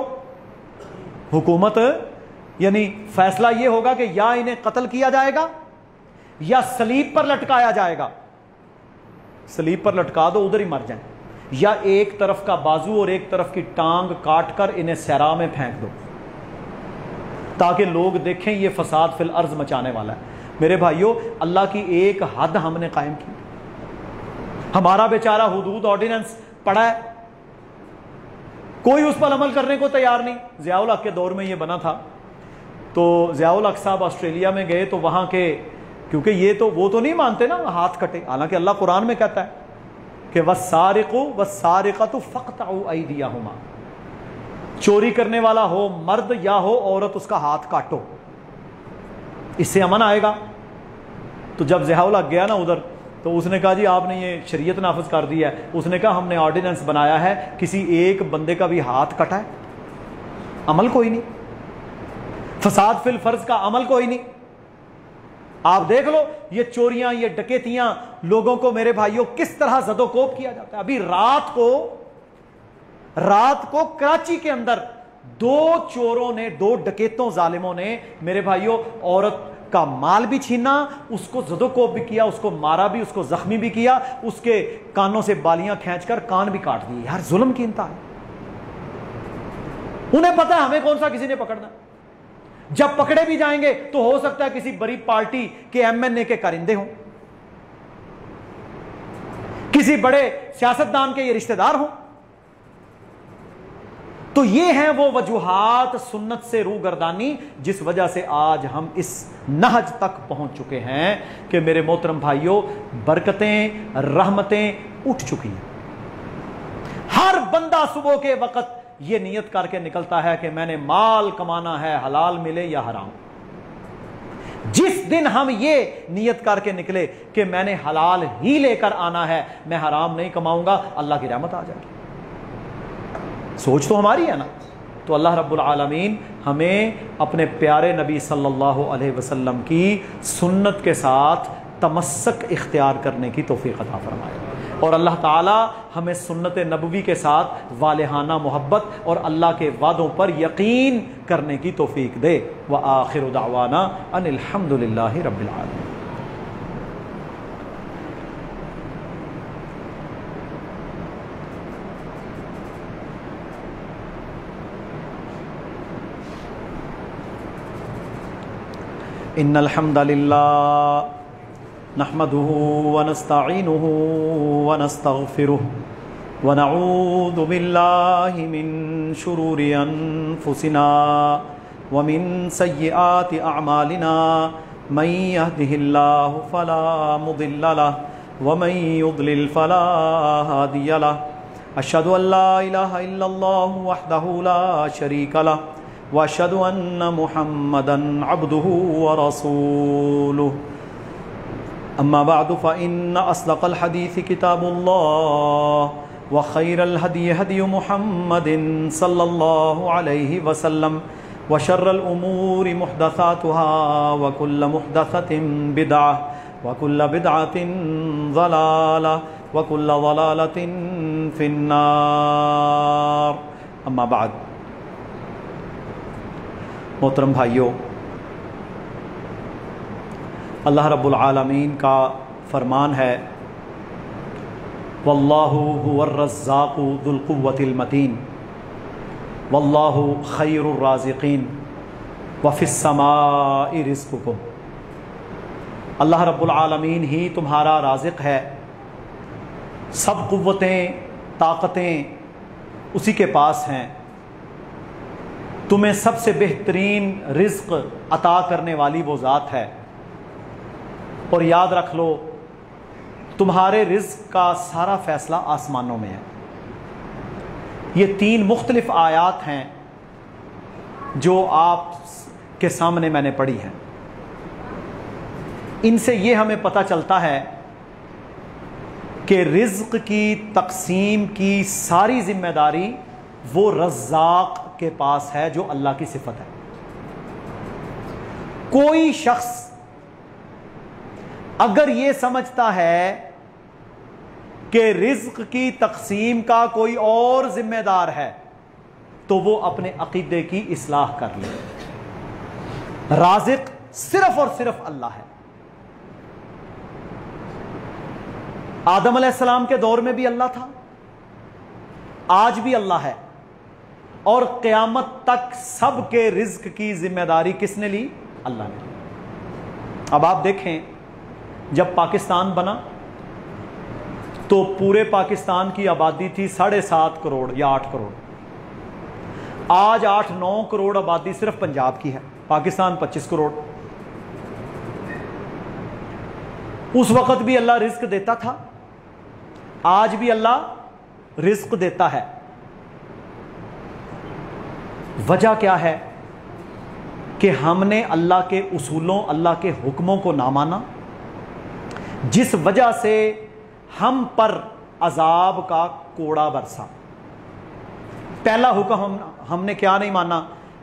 हुकूमत यानी फैसला यह होगा कि या इन्हें कत्ल किया जाएगा या सलीब पर लटकाया जाएगा। सलीब पर लटका दो, उधर ही मर जाए, या एक तरफ का बाजू और एक तरफ की टांग काट कर इन्हें सहरा में फेंक दो, ताकि लोग देखें ये फसाद फिल अर्ज मचाने वाला है। मेरे भाइयों, अल्लाह की एक हद हमने कायम की। हमारा बेचारा हुदूद ऑर्डिनेंस पड़ा है, कोई उस पर अमल करने को तैयार नहीं। ज़ियाउल हक के दौर में ये बना था, तो ज़ियाउल हक साहब ऑस्ट्रेलिया में गए तो वहां के, क्योंकि ये तो वो तो नहीं मानते ना हाथ कटे, हालांकि अल्लाह कुरान में कहता है कि वस्सारिकु वस्सारिकतु फक़्तउ अयदियहुमा, चोरी करने वाला हो मर्द या हो औरत, उसका हाथ काटो, इससे अमन आएगा। तो जब ज़ियाउल हक गया ना उधर, तो उसने कहा जी आपने ये शरीयत नाफिज कर दी है। उसने कहा हमने ऑर्डिनेंस बनाया है, किसी एक बंदे का भी हाथ कटा है, अमल कोई नहीं, फसाद फिल फर्ज का अमल कोई नहीं। आप देख लो ये चोरियां, ये डकैतियां, लोगों को मेरे भाइयों किस तरह जदोकोब किया जाता है। अभी रात को कराची के अंदर दो चोरों ने, दो डकैतों जालिमों ने मेरे भाइयों औरत का माल भी छीना, उसको जदोकोब भी किया, उसको मारा भी, उसको जख्मी भी किया, उसके कानों से बालियां खींचकर कान भी काट दिए। यार जुल्म की इंतहा है। उन्हें पता है हमें कौन सा किसी ने पकड़ना। जब पकड़े भी जाएंगे तो हो सकता है किसी बड़ी पार्टी के एमएनए के कारिंदे हों, किसी बड़े सियासतदान के ये रिश्तेदार हों। तो ये हैं वो वजूहात सुन्नत से रूगर्दानी जिस वजह से आज हम इस नहज तक पहुंच चुके हैं कि मेरे मोहतरम भाइयों, बरकतें रहमतें उठ चुकी हैं। हर बंदा सुबह के वक्त ये नियत करके निकलता है कि मैंने माल कमाना है, हलाल मिले या हराम। जिस दिन हम ये नियत करके निकले कि मैंने हलाल ही लेकर आना है, मैं हराम नहीं कमाऊंगा, अल्लाह की रहमत आ जाएगी। सोच तो हमारी है ना। तो अल्लाह रब्बुल आलमीन हमें अपने प्यारे नबी सल्लल्लाहु अलैहि वसल्लम की सुन्नत के साथ तमस्सक इख्तियार करने की तौफीक अता फरमाए, और अल्लाह ताला हमें सुन्नत नबवी के साथ वालिहाना मोहब्बत और अल्लाह के वादों पर यकीन करने की तौफीक दे। व आखिरु दावाना अनिल हम्दुलिल्लाहि रब्बिल आलमीन। इन्नल हम्दलिल्लाह नहमदुहु व नस्तईनुहु व नस्तगफिरुहु व नऊज़ु बिल्लाहि मिन शुरूरि अनफुसिना व मिन सय्यिआति अअमालिना मन यहदिहिल्लाहु फला मुदिल्ल लहु व मन युद्लिल फला हादिय लहु अशहदु अल्ला इलाहा इल्लल्लाहु वहदहु ला शरीक लहु व अशहदु अन्न मुहम्मदन अब्दुहु व रसूलुहु अम्मा बअदु फ़इन्न अस्दक़ल हदीस किताबुल्लाह व खैरल हदी हदी मुहम्मदिन सल्लल्लाहु अलैहि वसल्लम व शर्रल उमूरि मुहदसातुहा व कुल्ल मुहदसतिन बिदअह व कुल्ल बिदअतिन ज़लाला व कुल्ल ज़लालतिन फिन्नार। अम्मा बाद, मोहतरम भाइयों, अल्लाह रब्बुल आलमीन का फरमान है, वल्लाहु हुवर रज़्ज़ाक़ु ज़ुल क़ुव्वतिल मतीन वल्लाहु खैरुर राज़िक़ीन व फ़िस समाई रिज़्क़ुकुम। अल्लाह रब्बुल आलमीन ही तुम्हारा राज़िक़ है, सब क़ुव्वतें ताकतें उसी के पास हैं, तुम्हें सबसे बेहतरीन रिज़्क़ अता करने वाली वो ज़ात है। और याद रख लो, तुम्हारे रिज़्क़ का सारा फ़ैसला आसमानों में है। ये 3 मुख्तलिफ आयात हैं जो आप के सामने मैंने पढ़ी हैं। इनसे ये हमें पता चलता है कि रिज़्क़ की तक़सीम की सारी ज़िम्मेदारी वो रज़्ज़ाक़ के पास है, जो अल्लाह की सिफत है। कोई शख्स अगर ये समझता है कि रिज़्क़ की तक़सीम का कोई और जिम्मेदार है, तो वो अपने अक़ीदे की इस्लाह कर ले। राज़िक़ सिर्फ और सिर्फ अल्लाह है। आदम अलैहिस्सलाम के दौर में भी अल्लाह था, आज भी अल्लाह है, और क़यामत तक सबके रिज़्क़ की जिम्मेदारी किसने ली? अल्लाह ने ली। अब आप देखें, जब पाकिस्तान बना तो पूरे पाकिस्तान की आबादी थी 7.5 करोड़ या 8 करोड़। आज 8-9 करोड़ आबादी सिर्फ पंजाब की है, पाकिस्तान 25 करोड़। उस वक्त भी अल्लाह रिज़्क़ देता था, आज भी अल्लाह रिज़्क़ देता है। वजह क्या है कि हमने अल्लाह के उसूलों, अल्लाह के हुक्मों को ना माना, जिस वजह से हम पर अजाब का कोड़ा बरसा। पहला हुक्म हमने क्या नहीं माना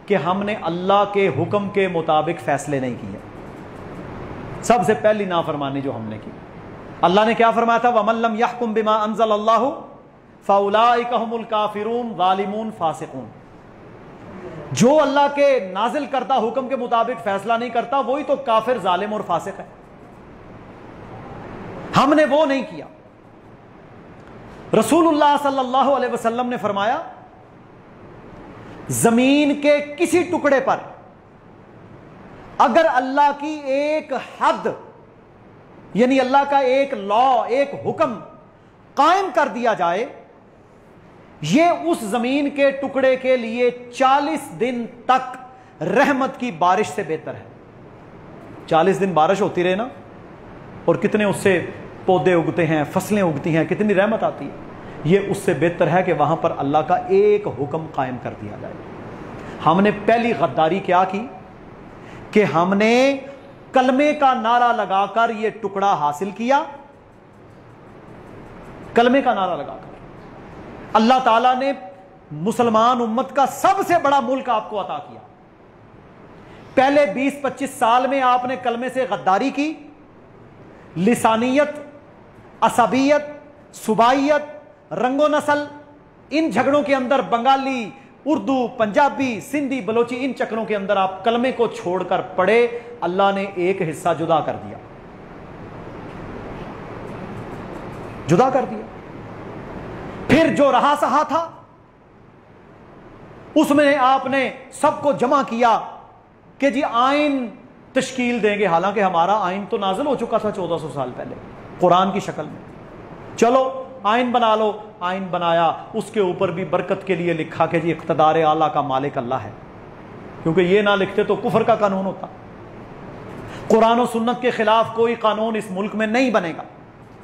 कि हमने अल्लाह के हुक्म के मुताबिक फैसले नहीं किए। सबसे पहली नाफरमानी जो हमने की, अल्लाह ने क्या फरमाया था? वमन लम यहकुम बिमा अंज़ल अल्लाहु फउलाइका हुमुल काफिरून ज़ालिमून फासिकून। जो अल्लाह के नाजिल करता हुक्म के मुताबिक फैसला नहीं करता, वही तो काफिर, जालिम और फासिक है। हमने वो नहीं किया। रसूलुल्लाह सल्लल्लाहु अलैहि वसल्लम ने फरमाया, जमीन के किसी टुकड़े पर अगर अल्लाह की एक हद, यानी अल्लाह का एक लॉ, एक हुक्म कायम कर दिया जाए, यह उस जमीन के टुकड़े के लिए 40 दिन तक रहमत की बारिश से बेहतर है। 40 दिन बारिश होती रहे ना, और कितने उससे पौधे उगते हैं, फसलें उगती हैं, कितनी रहमत आती है। यह उससे बेहतर है कि वहां पर अल्लाह का एक हुक्म कायम कर दिया जाए। हमने पहली गद्दारी क्या की कि हमने कलमे का नारा लगाकर यह टुकड़ा हासिल किया। कलमे का नारा लगाकर अल्लाह ताला ने मुसलमान उम्मत का सबसे बड़ा मुल्क आपको अता किया। पहले 20-25 साल में आपने कलमे से गद्दारी की, लिसानियत, असबियत, सुबाइयत, रंगो नस्ल, इन झगड़ों के अंदर बंगाली, उर्दू, पंजाबी, सिंधी, बलोची, इन चक्रों के अंदर आप कलमे को छोड़कर पढ़े। अल्लाह ने एक हिस्सा जुदा कर दिया, जुदा कर दिया। फिर जो रहा सहा था उसमें आपने सबको जमा किया कि जी आइन तश्कील देंगे, हालांकि हमारा आइन तो नाजिल हो चुका था 1400 साल पहले कुरान की शक्ल में। चलो आइन बना लो, आइन बनाया, उसके ऊपर भी बरकत के लिए लिखा कि जी इक़्तिदार आला का मालिक अल्लाह है, क्योंकि ये ना लिखते तो कुफर का कानून होता। कुरान और सुन्नत के खिलाफ कोई कानून इस मुल्क में नहीं बनेगा,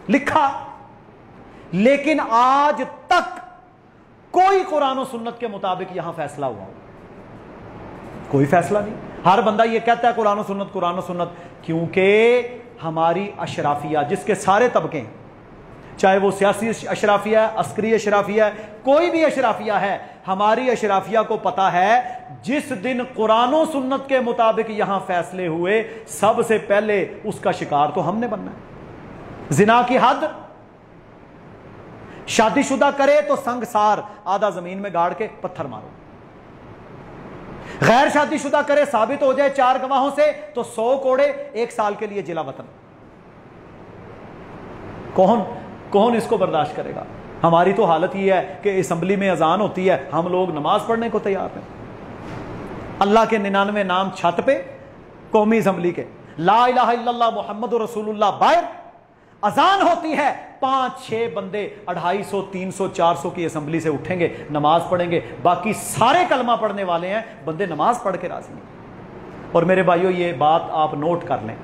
लिखा। लेकिन आज तक कोई कुरान और सुन्नत के मुताबिक यहां फैसला हुआ, कोई फैसला नहीं। हर बंदा ये कहता है कुरान और सुन्नत, कुरान और सुन्नत, क्योंकि हमारी अशराफिया, जिसके सारे तबके हैं, चाहे वो सियासी अशराफिया है, अस्करी अशराफिया है, कोई भी अशराफिया है, हमारी अशराफिया को पता है जिस दिन कुरान और सुन्नत के मुताबिक यहां फैसले हुए, सबसे पहले उसका शिकार तो हमने बनना है। जिना की हद, शादीशुदा करे तो संगसार आधा जमीन में गाड़ के पत्थर मारो, गैर शादीशुदा करे, साबित हो जाए 4 गवाहों से, तो 100 कोड़े 1 साल के लिए जिला वतन। कौन इसको बर्दाश्त करेगा? हमारी तो हालत यह है कि असेंबली में अजान होती है, हम लोग नमाज पढ़ने को तैयार हैं। अल्लाह के 99 नाम छत पे, कौमी असेंबली के, ला इलाहा इल्लल्लाह मुहम्मदुर रसूलुल्लाह बाहर, अजान होती है, 5-6 बंदे 250, 300, 400 की असेंबली से उठेंगे, नमाज पढ़ेंगे, बाकी सारे कलमा पढ़ने वाले हैं, बंदे नमाज पढ़ के राजी हैं। और मेरे भाइयों ये बात आप नोट कर लें,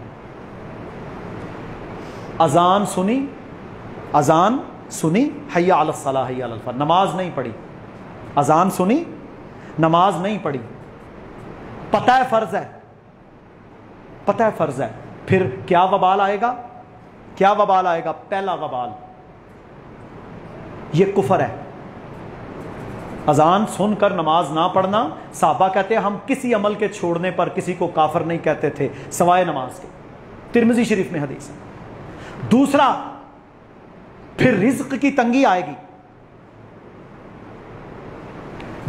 अजान सुनी, हय्या अलस सलाह हय्या अलल फलाह, नमाज नहीं पढ़ी, अजान सुनी, नमाज नहीं पढ़ी, पता है फर्ज है, पता है फर्ज है, फिर क्या वबाल आएगा? क्या वबाल आएगा? पहला वबाल ये कुफर है। अजान सुनकर नमाज ना पढ़ना, साहबा कहते हैं हम किसी अमल के छोड़ने पर किसी को काफिर नहीं कहते थे सवाए नमाज के, तिरमिज़ी शरीफ में हदीस है। दूसरा, फिर रिज्क की तंगी आएगी,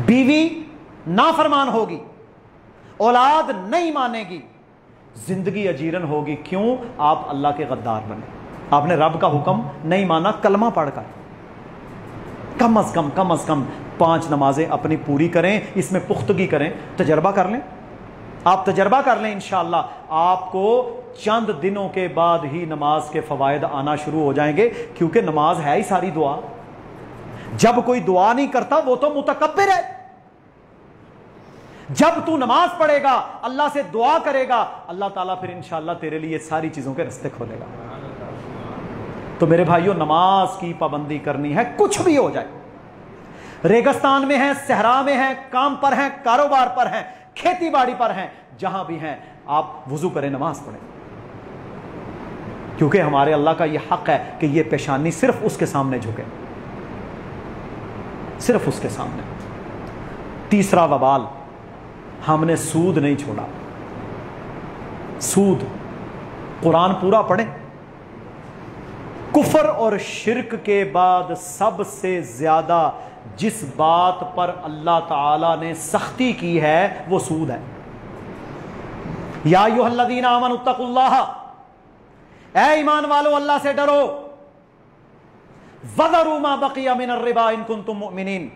बीवी नाफरमान होगी, औलाद नहीं मानेगी, जिंदगी अजीरन होगी। क्यों? आप अल्लाह के गद्दार बने, आपने रब का हुक्म नहीं माना कलमा पढ़कर। कम अज कम 5 नमाजें अपनी पूरी करें, इसमें पुख्तगी करें, तजर्बा कर लें, आप तजर्बा कर लें, इंशाअल्लाह आपको चंद दिनों के बाद ही नमाज के फवायद आना शुरू हो जाएंगे, क्योंकि नमाज है ही सारी दुआ। जब कोई दुआ नहीं करता वो तो मुतकब्बिर है। जब तू नमाज पढ़ेगा, अल्लाह से दुआ करेगा, अल्लाह ताला फिर इंशाअल्लाह तेरे लिए सारी चीजों के रास्ते खोलेगा। तो मेरे भाइयों, नमाज की पाबंदी करनी है, कुछ भी हो जाए। रेगिस्तान में है, सहरा में है, काम पर है, कारोबार पर है, खेती बाड़ी पर है, जहां भी हैं, आप वुजू करें, नमाज पढ़ें, क्योंकि हमारे अल्लाह का यह हक है कि यह पेशानी सिर्फ उसके सामने झुके, सिर्फ उसके सामने। तीसरा वबाल, हमने सूद नहीं छोड़ा। सूद, कुरान पूरा पढ़ें। कुफर और शिर्क के बाद सबसे ज्यादा जिस बात पर अल्लाह ताला ने सख्ती की है वो सूद है। या अय्युहल्लज़ीना आमनुत्तकुल्लाह, ऐ ईमान वालो अल्लाह से डरो, वज़रू मा बक़िया मिनर रिबा इन कुंतुम मुमिनीन,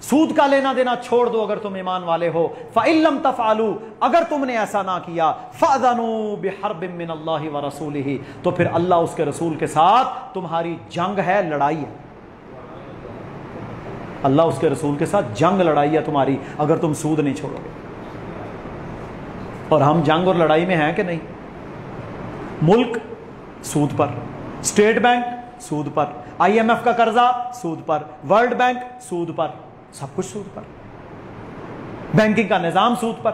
सूद का लेना देना छोड़ दो अगर तुम ईमान वाले हो। फ़इल्लम तफ़अलू, अगर तुमने ऐसा ना किया, फ़अज़नू बिहर्बिम मिनल्लाहि व रसूलिही, तो फिर अल्लाह उसके रसूल के साथ तुम्हारी जंग है, लड़ाई है। अल्लाह उसके रसूल के साथ जंग लड़ाई है तुम्हारी, अगर तुम सूद नहीं छोड़ोगे। और हम जंग और लड़ाई में हैं कि नहीं? मुल्क सूद पर, स्टेट बैंक सूद पर, IMF का कर्जा सूद पर, वर्ल्ड बैंक सूद पर, सब कुछ सूद पर, बैंकिंग का निजाम सूद पर।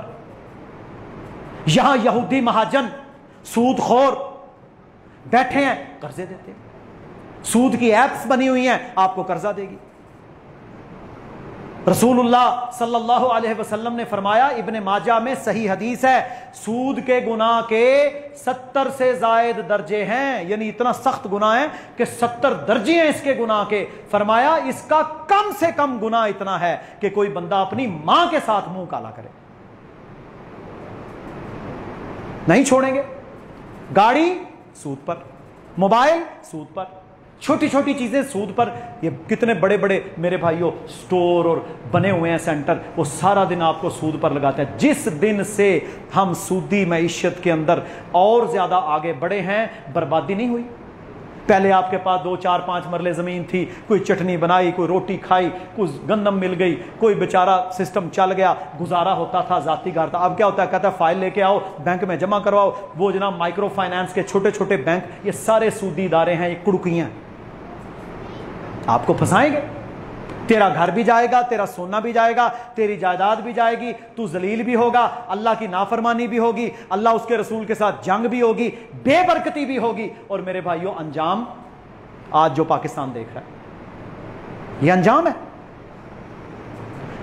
यहां यहूदी महाजन सूदखोर बैठे हैं, कर्जे देते हैं, सूद की एप्स बनी हुई हैं, आपको कर्जा देगी। रसूलुल्लाह सल्लल्लाहु अलैहि वसल्लम ने फरमाया, इब्ने माजा में सही हदीस है, सूद के गुनाह के 70 से जायद दर्जे हैं, यानी इतना सख्त गुनाह है कि 70 दर्जे हैं इसके गुनाह के। फरमाया इसका कम से कम गुनाह इतना है कि कोई बंदा अपनी मां के साथ मुंह काला करे। नहीं छोड़ेंगे। गाड़ी सूद पर, मोबाइल सूद पर, छोटी छोटी चीजें सूद पर, ये कितने बड़े बड़े मेरे भाइयों स्टोर और बने हुए हैं सेंटर, वो सारा दिन आपको सूद पर लगाते हैं। जिस दिन से हम सूदी मईशत के अंदर और ज्यादा आगे बढ़े हैं, बर्बादी नहीं हुई। पहले आपके पास 2 4 5 मरले जमीन थी, कोई चटनी बनाई, कोई रोटी खाई, कुछ गंदम मिल गई, कोई बेचारा सिस्टम चल गया, गुजारा होता था, जाती घर था। अब क्या होता है, कहता है फाइल लेके आओ, बैंक में जमा करवाओ। वो जनाब माइक्रो फाइनेंस के छोटे छोटे बैंक, ये सारे सूदी इदारे हैं, ये कुड़कियां आपको फंसाएंगे। तेरा घर भी जाएगा, तेरा सोना भी जाएगा, तेरी जायदाद भी जाएगी, तू जलील भी होगा, अल्लाह की नाफरमानी भी होगी, अल्लाह उसके रसूल के साथ जंग भी होगी, बेबरकती भी होगी। और मेरे भाइयों, अंजाम आज जो पाकिस्तान देख रहा है, यह अंजाम है।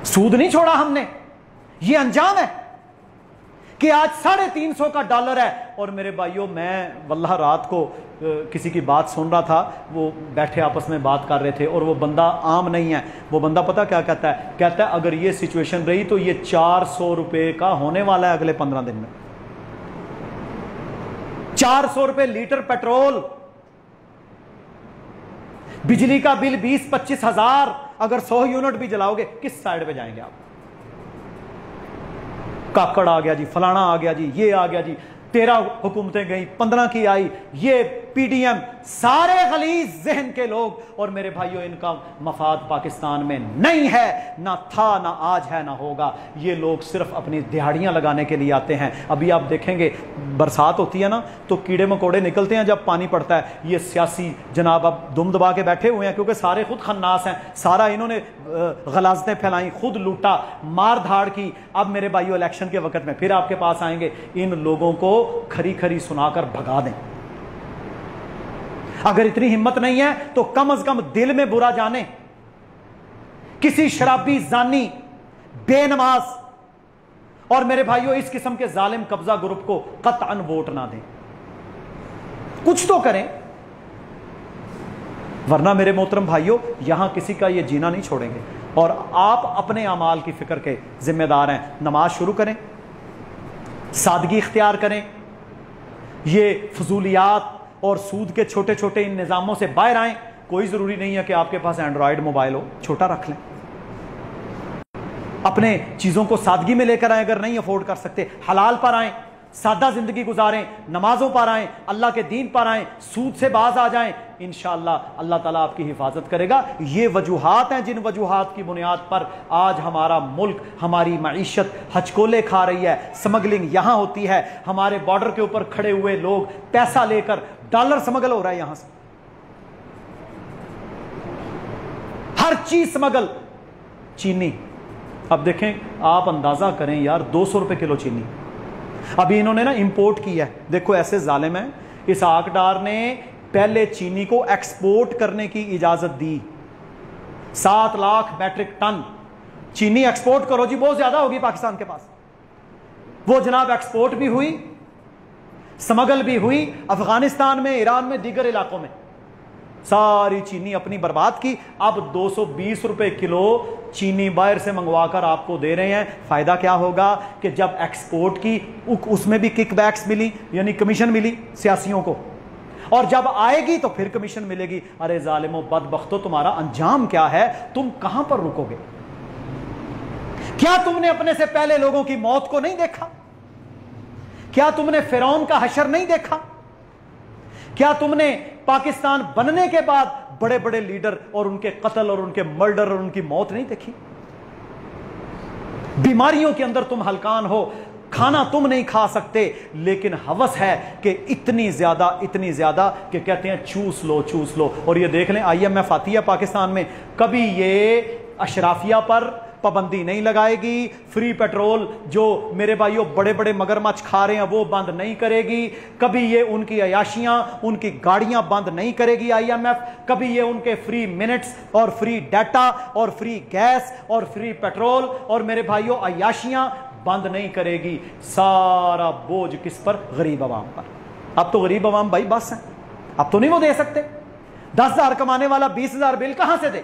सूद नहीं छोड़ा हमने, यह अंजाम है कि आज $350 का डॉलर है। और मेरे भाइयों, मैं वल्लाह रात को किसी की बात सुन रहा था, वो बैठे आपस में बात कर रहे थे, और वो बंदा आम नहीं है। वो बंदा पता क्या कहता है, कहता है अगर ये सिचुएशन रही तो ये $400 का होने वाला है अगले 15 दिन में। $400 लीटर पेट्रोल, बिजली का बिल 20-25 हजार, अगर 100 यूनिट भी जलाओगे, किस साइड पे जाएंगे आप? काकड़ आ गया जी, फलाना आ गया जी, ये आ गया जी, 13 हुकूमतें गई, 15 की आई, ये पीडीएम, सारे गलीज जहन के लोग। और मेरे भाइयों, इनका मफाद पाकिस्तान में नहीं है, ना था, ना आज है, ना होगा। ये लोग सिर्फ अपनी दिहाड़ियां लगाने के लिए आते हैं। अभी आप देखेंगे बरसात होती है ना, तो कीड़े मकोड़े निकलते हैं जब पानी पड़ता है। ये सियासी जनाब अब दुम दबा के बैठे हुए हैं, क्योंकि सारे खुद खन्नास हैं, सारा इन्होंने गलाजतें फैलाई, खुद लूटा, मार धाड़ की। अब मेरे भाइयों, इलेक्शन के वक्त में फिर आपके पास आएंगे, इन लोगों को खरी खरी सुनाकर भगा दें। अगर इतनी हिम्मत नहीं है तो कम से कम दिल में बुरा जाने, किसी शराबी, जानी, बेनमाज और मेरे भाइयों इस किस्म के जालिम कब्जा ग्रुप को कतअन वोट ना दें। कुछ तो करें, वरना मेरे मोहतरम भाइयों, यहां किसी का ये जीना नहीं छोड़ेंगे। और आप अपने अमाल की फिक्र के जिम्मेदार हैं। नमाज शुरू करें, सादगी इख्तियार करें, ये फजूलियात और सूद के छोटे छोटे इन निजामों से बाहर आएं। कोई जरूरी नहीं है कि आपके पास एंड्रॉयड मोबाइल हो, छोटा रख लें। अपने चीजों को सादगी में लेकर आए, अगर नहीं अफोर्ड कर सकते, हलाल पर आएं, सादा जिंदगी गुजारें, नमाजों पर आएं, अल्लाह के दीन पर आएं, सूद से बाज आ जाएं। इंशाअल्लाह अल्लाह ताला आपकी हिफाजत करेगा। ये वजूहात हैं जिन वजूहात की बुनियाद पर आज हमारा मुल्क, हमारी मईशत हचकोले खा रही है। स्मगलिंग यहां होती है, हमारे बॉर्डर के ऊपर खड़े हुए लोग पैसा लेकर, डॉलर स्मगल हो रहा है यहां से, हर चीज स्मगल। चीनी, अब देखें, आप अंदाजा करें यार, $200 किलो चीनी अभी इन्होंने ना इंपोर्ट की है। देखो ऐसे जालिम है, इस आकडार ने पहले चीनी को एक्सपोर्ट करने की इजाजत दी। 7 लाख मैट्रिक टन चीनी एक्सपोर्ट करो जी, बहुत ज्यादा होगी पाकिस्तान के पास। वो जनाब एक्सपोर्ट भी हुई, स्मगल भी हुई, अफगानिस्तान में, ईरान में, दीगर इलाकों में सारी चीनी अपनी बर्बाद की। अब $220 किलो चीनी बाहर से मंगवाकर आपको दे रहे हैं। फायदा क्या होगा कि जब एक्सपोर्ट की उसमें भी किकबैक्स मिली, यानी कमीशन मिली सियासियों को, और जब आएगी तो फिर कमीशन मिलेगी। अरे जालिमो, बदबख्तो, तुम्हारा अंजाम क्या है? तुम कहां पर रुकोगे? क्या तुमने अपने से पहले लोगों की मौत को नहीं देखा? क्या तुमने फिरौन का हशर नहीं देखा? क्या तुमने पाकिस्तान बनने के बाद बड़े बड़े लीडर और उनके कत्ल और उनके मर्डर और उनकी मौत नहीं देखी? बीमारियों के अंदर तुम हलकान हो, खाना तुम नहीं खा सकते, लेकिन हवस है कि इतनी ज्यादा कि कहते हैं चूस लो, चूस लो। और ये देख लें, IMF आती है पाकिस्तान में, कभी ये अशराफिया पर पाबंदी नहीं लगाएगी, फ्री पेट्रोल जो मेरे भाइयों बड़े बड़े मगरमच्छ खा रहे हैं वो बंद नहीं करेगी, कभी ये उनकी अयाशियां, उनकी गाड़ियां बंद नहीं करेगी IMF, कभी ये उनके फ्री मिनट्स और फ्री डाटा और फ्री गैस और फ्री पेट्रोल और मेरे भाइयों अयाशियां बंद नहीं करेगी। सारा बोझ किस पर? गरीब अवाम पर। अब तो गरीब अवाम भाई बस है, अब तो नहीं वो दे सकते। 10,000 कमाने वाला 20,000 बिल कहां से दे?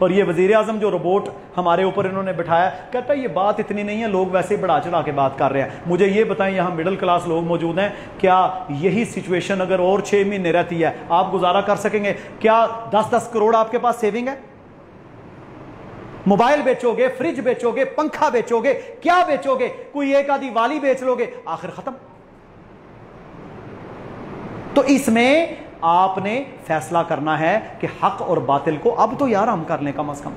और ये वजीर आजम जो रोबोट हमारे ऊपर इन्होंने बिठाया, कहता है ये बात इतनी नहीं है, लोग वैसे ही बढ़ा चढ़ा के बात कर रहे हैं। मुझे ये बताएं, यहाँ मिडिल क्लास लोग मौजूद हैं, क्या यही सिचुएशन अगर और 6 महीने रहती है आप गुजारा कर सकेंगे? क्या 10-10 करोड़ आपके पास सेविंग है? मोबाइल बेचोगे, फ्रिज बेचोगे, पंखा बेचोगे, क्या बेचोगे? कोई एक आधी वाली बेच लोगे, आखिर खत्म। तो इसमें आपने फैसला करना है कि हक और बातिल को अब तो यार हम कर लें कम से कम।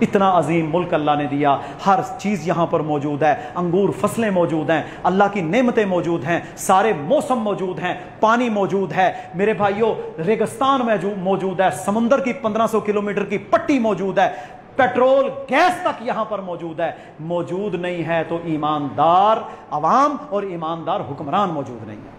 इतना अजीम मुल्क अल्लाह ने दिया, हर चीज यहां पर मौजूद है, अंगूर फसलें मौजूद हैं, अल्लाह की नेमतें मौजूद हैं, सारे मौसम मौजूद हैं, पानी मौजूद है मेरे भाइयों, रेगिस्तान मौजूद है, समुंदर की 1500 किलोमीटर की पट्टी मौजूद है, पेट्रोल गैस तक यहां पर मौजूद है। मौजूद नहीं है तो ईमानदार अवाम और ईमानदार हुक्मरान मौजूद नहीं है।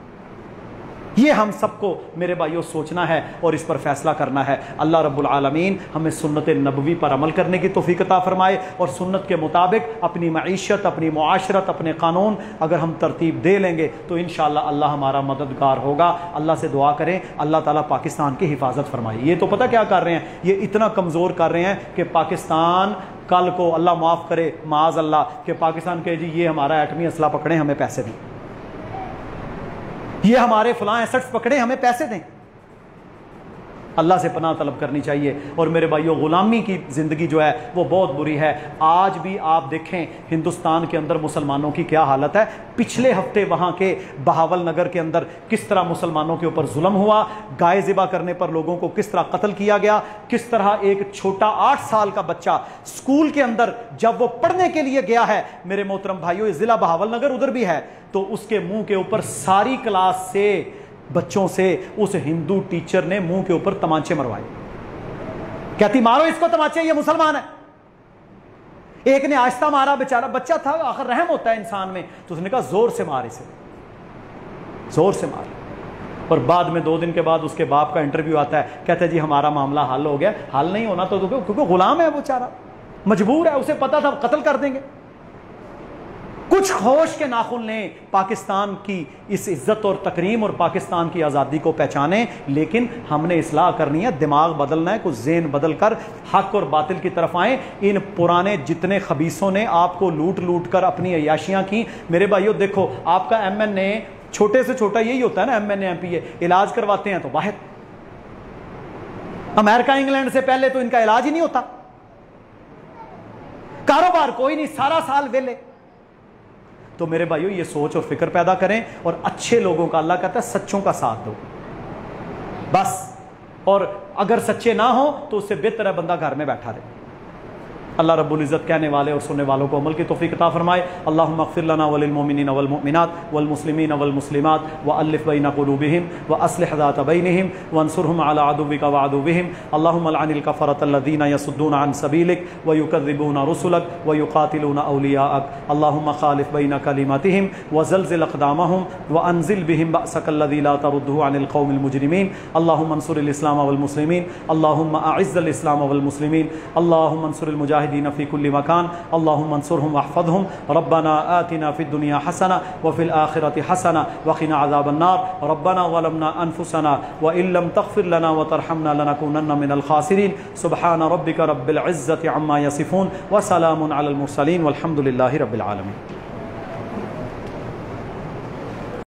ये हम सबको मेरे भाइयों सोचना है और इस पर फैसला करना है। अल्लाह रब्बुल आलमीन हमें सुन्नत नबवी पर अमल करने की तौफीक अता फरमाए और सुन्नत के मुताबिक अपनी मईशत, अपनी मुआशरत, अपने कानून अगर हम तरतीब दे लेंगे तो इंशाअल्लाह अल्लाह हमारा मददगार होगा। अल्लाह से दुआ करें अल्लाह ताला पाकिस्तान की हिफाजत फरमाए। ये तो पता क्या कर रहे हैं, ये इतना कमज़ोर कर रहे हैं कि पाकिस्तान कल को अल्लाह माफ़ करे माज अल्लाह कि पाकिस्तान के जी ये हमारा एटमी असला पकड़े, हमें पैसे दें, ये हमारे फलां एसेट्स पकड़े, हमें पैसे दें। अल्लाह से पनाह तलब करनी चाहिए। और मेरे भाइयों, गुलामी की ज़िंदगी जो है वो बहुत बुरी है। आज भी आप देखें हिंदुस्तान के अंदर मुसलमानों की क्या हालत है। पिछले हफ्ते वहाँ के बहावल नगर के अंदर किस तरह मुसलमानों के ऊपर जुल्म हुआ, गाय ज़िबा करने पर लोगों को किस तरह कत्ल किया गया, किस तरह एक छोटा 8 साल का बच्चा स्कूल के अंदर जब वो पढ़ने के लिए गया है, मेरे मोहतरम भाइयों, ज़िला बहावल नगर उधर भी है, तो उसके मुंह के ऊपर सारी क्लास से बच्चों से उस हिंदू टीचर ने मुंह के ऊपर तमाचे मरवाए। कहती मारो इसको तमाचे, ये मुसलमान है। एक ने आहिस्ता मारा, बेचारा बच्चा था, आखिर रहम होता है इंसान में, तो उसने कहा जोर से मार इसे, जोर से मार। और बाद में 2 दिन के बाद उसके बाप का इंटरव्यू आता है, कहते जी हमारा मामला हल हो गया। हल नहीं होना तो क्योंकि गुलाम है वो, बेचारा मजबूर है, उसे पता था कत्ल कर देंगे। कुछ होश के नाखुन ने पाकिस्तान की इस इज्जत और तकरीम और पाकिस्तान की आज़ादी को पहचाने, लेकिन हमने इस्लाह करनी है, दिमाग बदलना है, कुछ ज़ेन बदल कर हक और बातिल की तरफ आए। इन पुराने जितने खबीसों ने आपको लूट लूट कर अपनी अयाशियां की, मेरे भाइयों देखो आपका MNA छोटे से छोटा यही होता है ना, MNA MPA इलाज करवाते हैं तो बाहर, अमेरिका इंग्लैंड से पहले तो इनका इलाज ही नहीं होता, कारोबार कोई नहीं, सारा साल वेले। तो मेरे भाइयों ये सोच और फिक्र पैदा करें और अच्छे लोगों का, अल्लाह कहता है सच्चों का साथ दो बस। और अगर सच्चे ना हो तो उससे बेहतर है बंदा घर में बैठा रहे। अल्लाह रब्बुल इज़्ज़त कहने वाले और सुनने वालों को अमल की तौफीक अता फरमाए। अल्लाहुम्मा अग़फ़िर लना वलिल मोमिनीन वल मोमिनात वल मुस्लिमीन वल मुस्लिमात व अल्लिफ़ बैना क़ुलूबिहिम व अस्लिह ज़ात बैनिहिम वंसुरहुम अला अदुव्विका व अदुव्विहिम। अल्लाहुम्मा लअनिल कफ़रतल्लज़ीना यसुद्दूना अन सबीलिक व युकज़्ज़िबूना रुसुलक व युक़ातिलूना औलियाअक। अल्लाहुम्मा ख़ालिफ़ बैना कलिमातिहिम व ज़ल्ज़िल अक़दामहुम व अनज़िल बिहिम बअसकल्लज़ी ला तरुद्दुहु अनिल क़ौमिल मुजरिमीन। अल्लाहुम्मा अंसुरिल इस्लाम वल मुस्लिमीन। अल्लाहुम्मा अइज़्ज़िल इस्लाम वल मुस्लिमीन। अल्लाहुम्मा अंसुरिल मुजाहिदीन फ़ी कुल्लि मकान। अल्लाहुम्मा अंसुरहुम वहफ़ज़हुम। रब्बना आतिना फ़िद दुनिया हसना व फ़िल आखिरति हसना व क़िना अज़ाबन नार। रब्बना ज़लमना अनफुसना व इन लम तग़फ़िर लना व तरहमना लनकूनन्ना मिनल ख़ासिरीन। सुब्हान रब्बिका रब्बिल इज़्ज़ति अम्मा यसिफ़ून व सलामुन अलल मुरसलीन वल्हम्दुलिल्लाहि रब्बिल आलमीन।